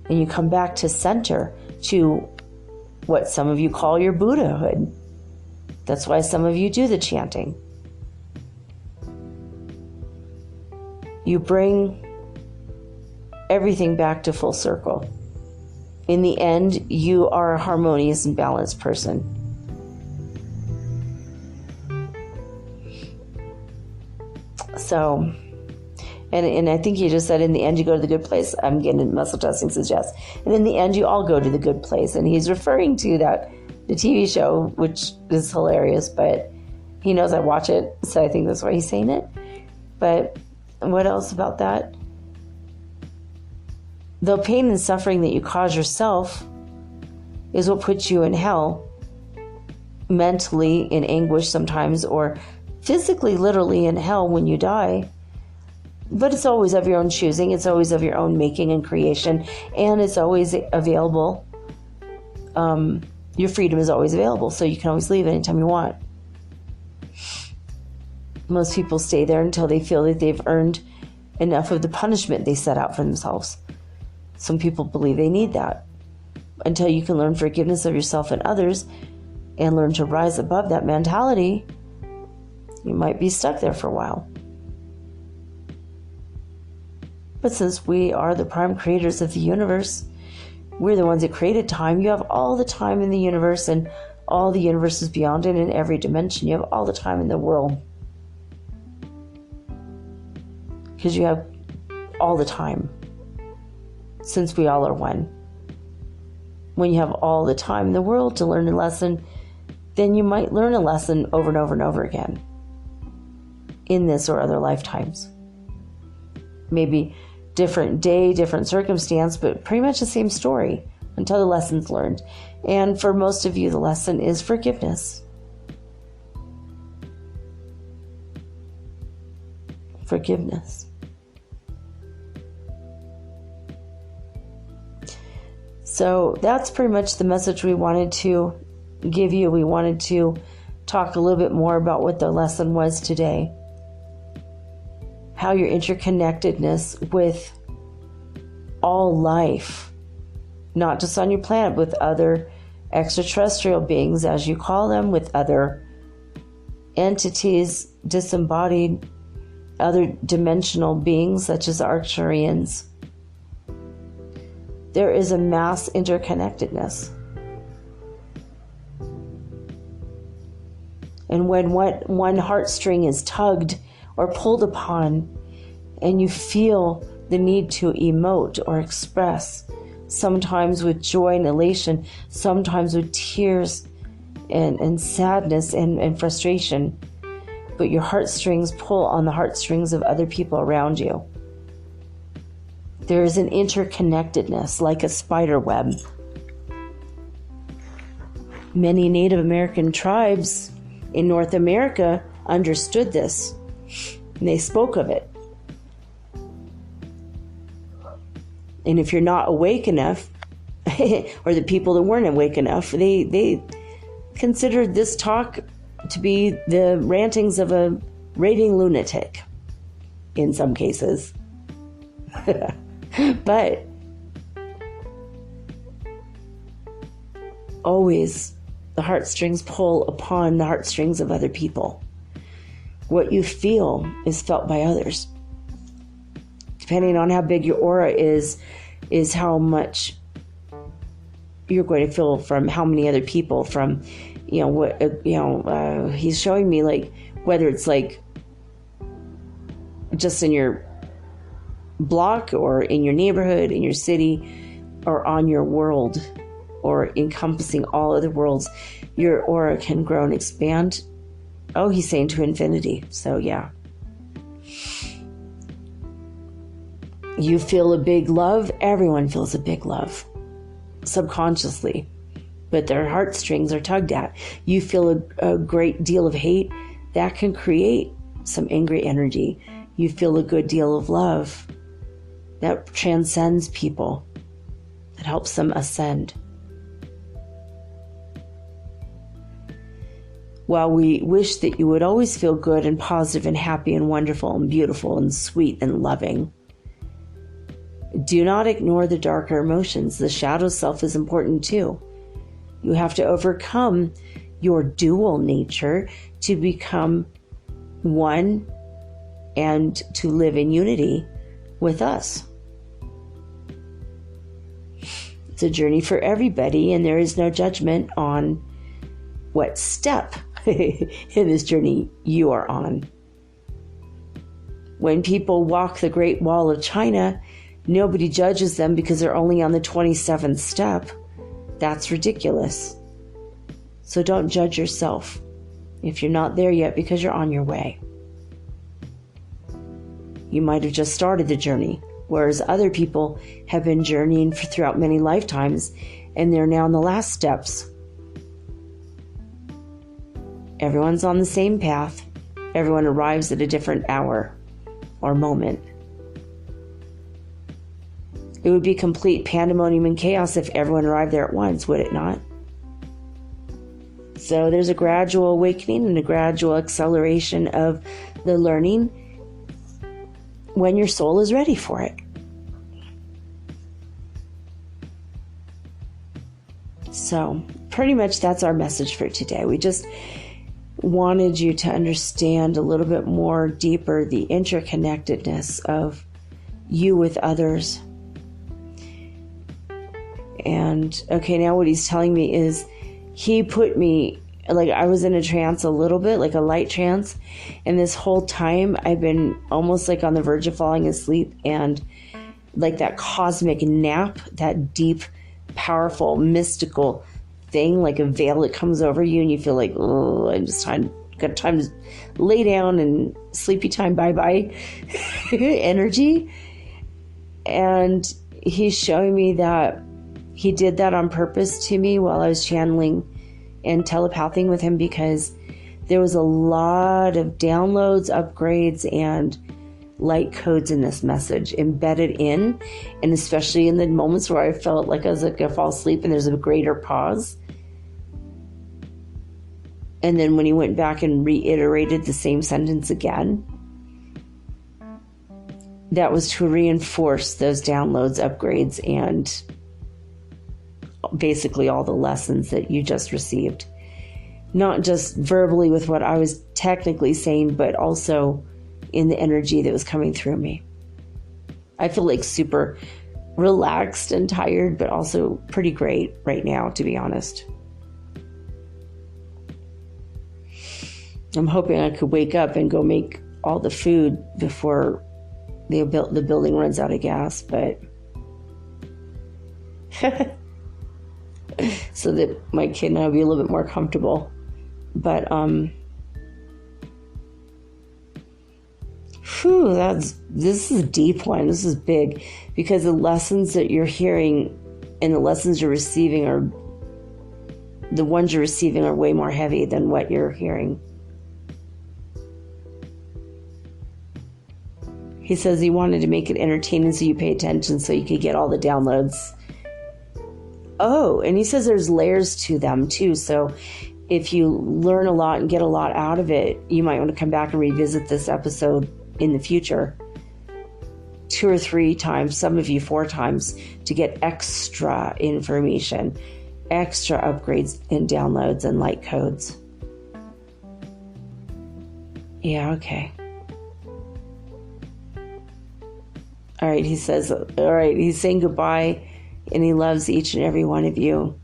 And you come back to center, to what some of you call your Buddhahood. That's why some of you do the chanting. You bring everything back to full circle. In the end, you are a harmonious and balanced person. So, and I think you just said in the end you go to the good place. I'm getting muscle testing says yes. And in the end you all go to the good place. And he's referring to the TV show, which is hilarious, but he knows I watch it, so I think that's why he's saying it. But what else about that? The pain and suffering that you cause yourself is what puts you in hell, mentally in anguish sometimes, or physically, literally in hell when you die. But it's always of your own choosing. It's always of your own making and creation. And it's always available. Your freedom is always available. So you can always leave anytime you want. Most people stay there until they feel that they've earned enough of the punishment they set out for themselves. Some people believe they need that. Until you can learn forgiveness of yourself and others and learn to rise above that mentality, you might be stuck there for a while. But since we are the prime creators of the universe, we're the ones that created time. You have all the time in the universe and all the universes beyond it in every dimension. You have all the time in the world. Because you have all the time. Since we all are one. When you have all the time in the world to learn a lesson, then you might learn a lesson over and over and over again. In this or other lifetimes. Maybe different day, different circumstance, but pretty much the same story until the lesson's learned. And for most of you, the lesson is forgiveness. Forgiveness. So that's pretty much the message we wanted to give you. We wanted to talk a little bit more about what the lesson was today. How your interconnectedness with all life, not just on your planet, with other extraterrestrial beings, as you call them, with other entities, disembodied, other dimensional beings, such as Arcturians. There is a mass interconnectedness. And when one heartstring is tugged or pulled upon, and you feel the need to emote or express, sometimes with joy and elation, sometimes with tears and sadness and frustration, but your heartstrings pull on the heartstrings of other people around you. There is an interconnectedness like a spider web. Many Native American tribes in North America understood this. And they spoke of it. And if you're not awake enough, or the people that weren't awake enough, they considered this talk to be the rantings of a raving lunatic in some cases. But always the heartstrings pull upon the heartstrings of other people. What you feel is felt by others. Depending on how big your aura is how much you're going to feel from how many other people. From, he's showing me, like, whether it's like just in your block or in your neighborhood, in your city, or on your world, or encompassing all other worlds, your aura can grow and expand. Oh, he's saying to infinity. So yeah. You feel a big love. Everyone feels a big love subconsciously, but their heartstrings are tugged at. You feel a great deal of hate. That can create some angry energy. You feel a good deal of love. That transcends people. That helps them ascend. While we wish that you would always feel good and positive and happy and wonderful and beautiful and sweet and loving, do not ignore the darker emotions. The shadow self is important too. You have to overcome your dual nature to become one and to live in unity with us. It's a journey for everybody, and there is no judgment on what step in this journey you are on. When people walk the Great Wall of China, nobody judges them because they're only on the 27th step. That's ridiculous. So don't judge yourself if you're not there yet, because you're on your way. You might have just started the journey, whereas other people have been journeying throughout many lifetimes, and they're now in the last steps. Everyone's on the same path. Everyone arrives at a different hour or moment. It would be complete pandemonium and chaos if everyone arrived there at once, would it not? So there's a gradual awakening and a gradual acceleration of the learning when your soul is ready for it. So pretty much that's our message for today. We just wanted you to understand a little bit more deeper the interconnectedness of you with others. And okay, now what he's telling me is he put me, like I was in a trance a little bit, like a light trance. And this whole time I've been almost like on the verge of falling asleep, and like that cosmic nap, that deep, powerful, mystical thing, like a veil that comes over you and you feel like, oh, I'm just got time to lay down and sleepy time, bye-bye energy. And he's showing me that he did that on purpose to me while I was channeling and telepathing with him, because there was a lot of downloads, upgrades, and light codes in this message embedded in, and especially in the moments where I felt like I was like gonna fall asleep and there's a greater pause. And then when he went back and reiterated the same sentence again, that was to reinforce those downloads, upgrades, and basically all the lessons that you just received. Not just verbally with what I was technically saying, but also in the energy that was coming through me. I feel like super relaxed and tired, but also pretty great right now, to be honest. I'm hoping I could wake up and go make all the food before the building runs out of gas, but so that my kid and I will be a little bit more comfortable. But this is a deep one. This is big, because the lessons that you're hearing and the lessons you're receiving are the ones you're receiving are way more heavy than what you're hearing. He says he wanted to make it entertaining so you pay attention so you could get all the downloads. Oh, and he says there's layers to them too. So if you learn a lot and get a lot out of it, you might want to come back and revisit this episode in the future 2 or 3 times, some of you 4 times, to get extra information, extra upgrades and downloads and light codes. Yeah, okay. All right, he says, all right, he's saying goodbye, and he loves each and every one of you.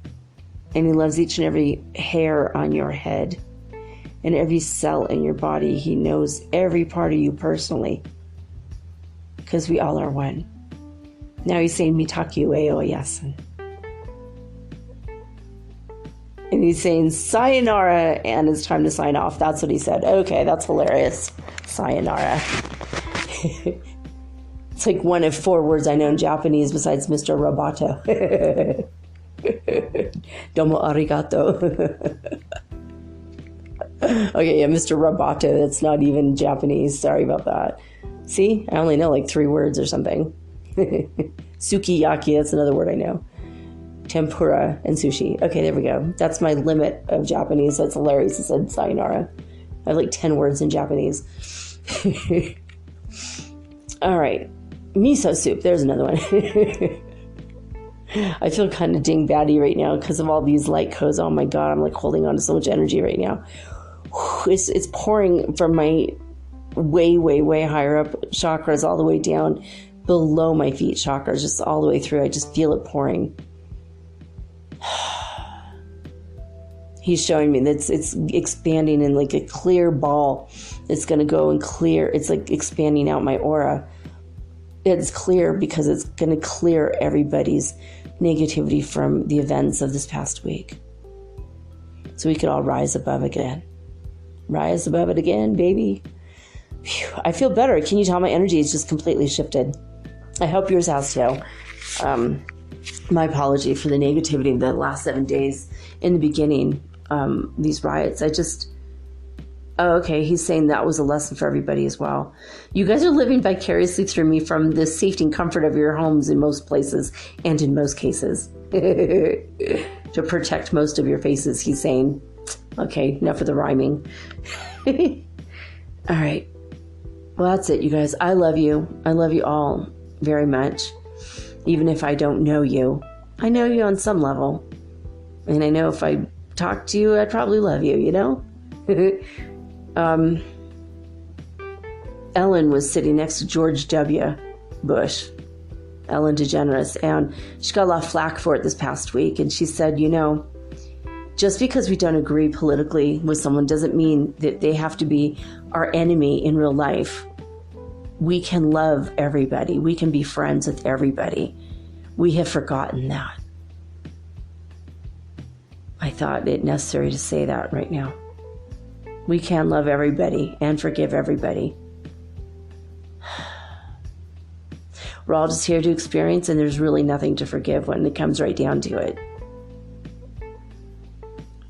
And he loves each and every hair on your head and every cell in your body. He knows every part of you personally. because we all are one. Now he's saying Mitaku Eo Yasen. And he's saying sayonara, and it's time to sign off. That's what he said. Okay, that's hilarious. Sayonara. It's like one of 4 words I know in Japanese besides Mr. Roboto. Domo arigato. Okay, yeah, Mr. Roboto. That's not even Japanese. Sorry about that. See? I only know like 3 words or something. Sukiyaki, that's another word I know. Tempura and sushi. Okay, there we go. That's my limit of Japanese. That's hilarious. I said sayonara. I have like 10 words in Japanese. All right. Miso soup. There's another one. I feel kind of ding-batty right now because of all these light codes. Oh my God, I'm like holding on to so much energy right now. It's pouring from my way, way, way higher up chakras all the way down below my feet chakras, just all the way through. I just feel it pouring. He's showing me that it's expanding in like a clear ball. It's going to go and clear. It's like expanding out my aura. It's clear because it's going to clear everybody's negativity from the events of this past week. So we could all rise above again. Rise above it again, baby. Whew, I feel better. Can you tell my energy is just completely shifted? I hope yours has too. My apology for the negativity of the last 7 days in the beginning. These riots. Okay, he's saying that was a lesson for everybody as well. You guys are living vicariously through me from the safety and comfort of your homes in most places and in most cases. To protect most of your faces, he's saying. Okay, enough of the rhyming. All right. Well, that's it, you guys. I love you. I love you all very much. Even if I don't know you, I know you on some level. And I know if I talk to you, I'd probably love you, you know? Ellen was sitting next to George W. Bush, Ellen DeGeneres, and she got a lot of flack for it this past week. And she said, you know, just because we don't agree politically with someone doesn't mean that they have to be our enemy in real life. We can love everybody. We can be friends with everybody. We have forgotten that. I thought it necessary to say that right now. We can love everybody and forgive everybody. We're all just here to experience, and there's really nothing to forgive when it comes right down to it.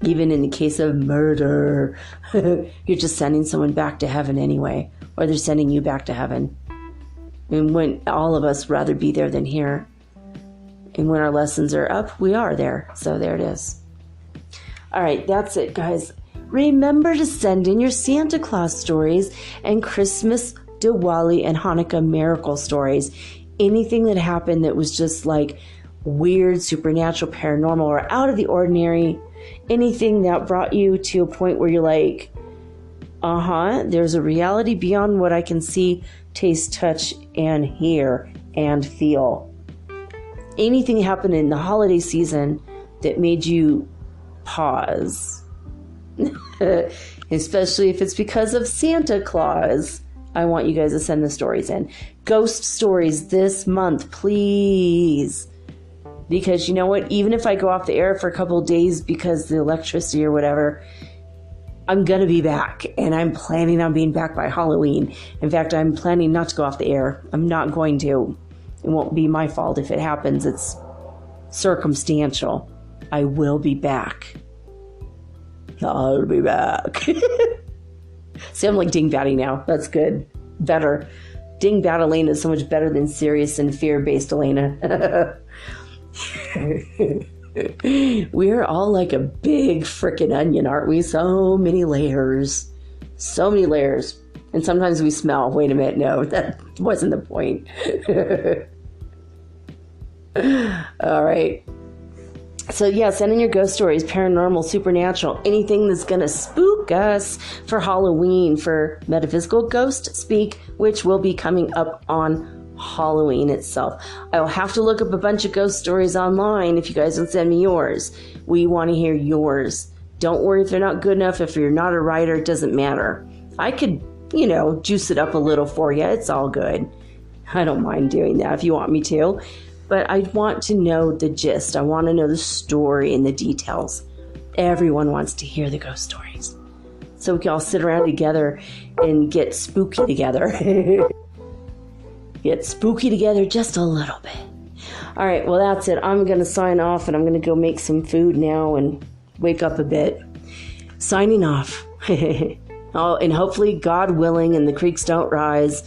Even in the case of murder, you're just sending someone back to heaven anyway, or they're sending you back to heaven. And when all of us rather be there than here. And when our lessons are up, we are there. So there it is. All right, that's it, guys. Remember to send in your Santa Claus stories and Christmas, Diwali, and Hanukkah miracle stories. Anything that happened that was just like weird, supernatural, paranormal, or out of the ordinary. Anything that brought you to a point where you're like, there's a reality beyond what I can see, taste, touch, and hear, and feel. Anything happened in the holiday season that made you pause. Especially if it's because of Santa Claus. I want you guys to send the stories in. Ghost stories this month, please. Because you know what? Even if I go off the air for a couple of days because the electricity or whatever, I'm going to be back. And I'm planning on being back by Halloween. In fact, I'm planning not to go off the air. I'm not going to. It won't be my fault if it happens. It's circumstantial. I will be back. I'll be back. See, I'm like ding-batty now. That's good. Better. Ding-bat Elena is so much better than serious and fear-based Elena. We're all like a big frickin' onion, aren't we? So many layers. So many layers. And sometimes we smell. Wait a minute. No, that wasn't the point. All right. So yeah, send in your ghost stories, paranormal, supernatural, anything that's going to spook us for Halloween, for Metaphysical Ghost Speak, which will be coming up on Halloween itself. I will have to look up a bunch of ghost stories online if you guys don't send me yours. We want to hear yours. Don't worry if they're not good enough. If you're not a writer, it doesn't matter. I could, juice it up a little for you. It's all good. I don't mind doing that if you want me to. But I want to know the gist. I want to know the story and the details. Everyone wants to hear the ghost stories. So we can all sit around together and get spooky together. Get spooky together just a little bit. All right, well, that's it. I'm going to sign off, and I'm going to go make some food now and wake up a bit. Signing off. Oh, and hopefully, God willing, and the creeks don't rise,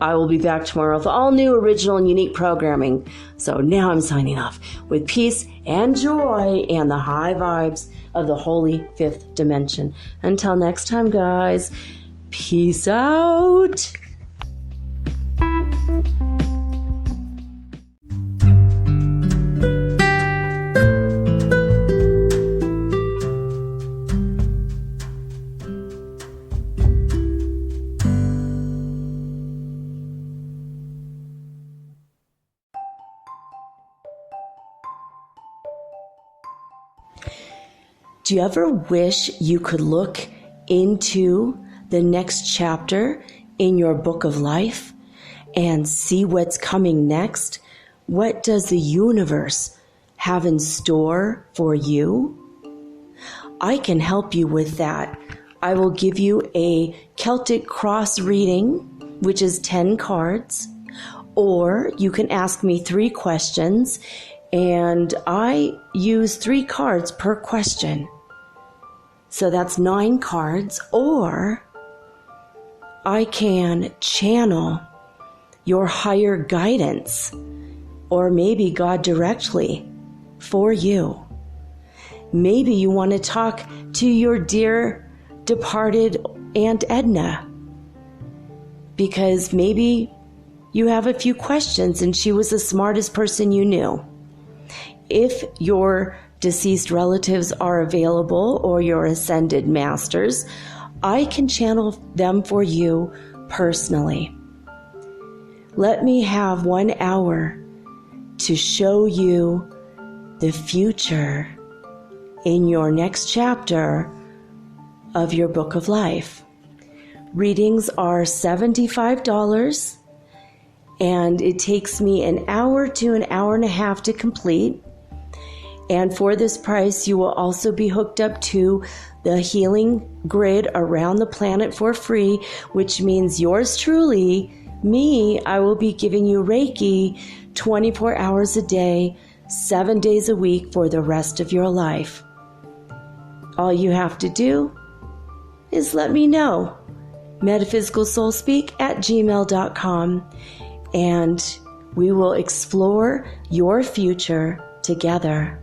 I will be back tomorrow with all new, original, and unique programming. So now I'm signing off with peace and joy and the high vibes of the holy fifth dimension. Until next time, guys, peace out. Do you ever wish you could look into the next chapter in your book of life and see what's coming next? What does the universe have in store for you? I can help you with that. I will give you a Celtic cross reading, which is 10 cards, or you can ask me 3 questions, and I use 3 cards per question. So that's 9 cards, or I can channel your higher guidance, or maybe God directly for you. Maybe you want to talk to your dear departed Aunt Edna, because maybe you have a few questions and she was the smartest person you knew. If your deceased relatives are available or your ascended masters, I can channel them for you personally. Let me have 1 hour to show you the future in your next chapter of your book of life. Readings are $75, and it takes me an hour to an hour and a half to complete. And for this price, you will also be hooked up to the healing grid around the planet for free, which means yours truly, me, I will be giving you Reiki 24 hours a day, 7 days a week for the rest of your life. All you have to do is let me know. metaphysicalsoulspeak@gmail.com, and we will explore your future together.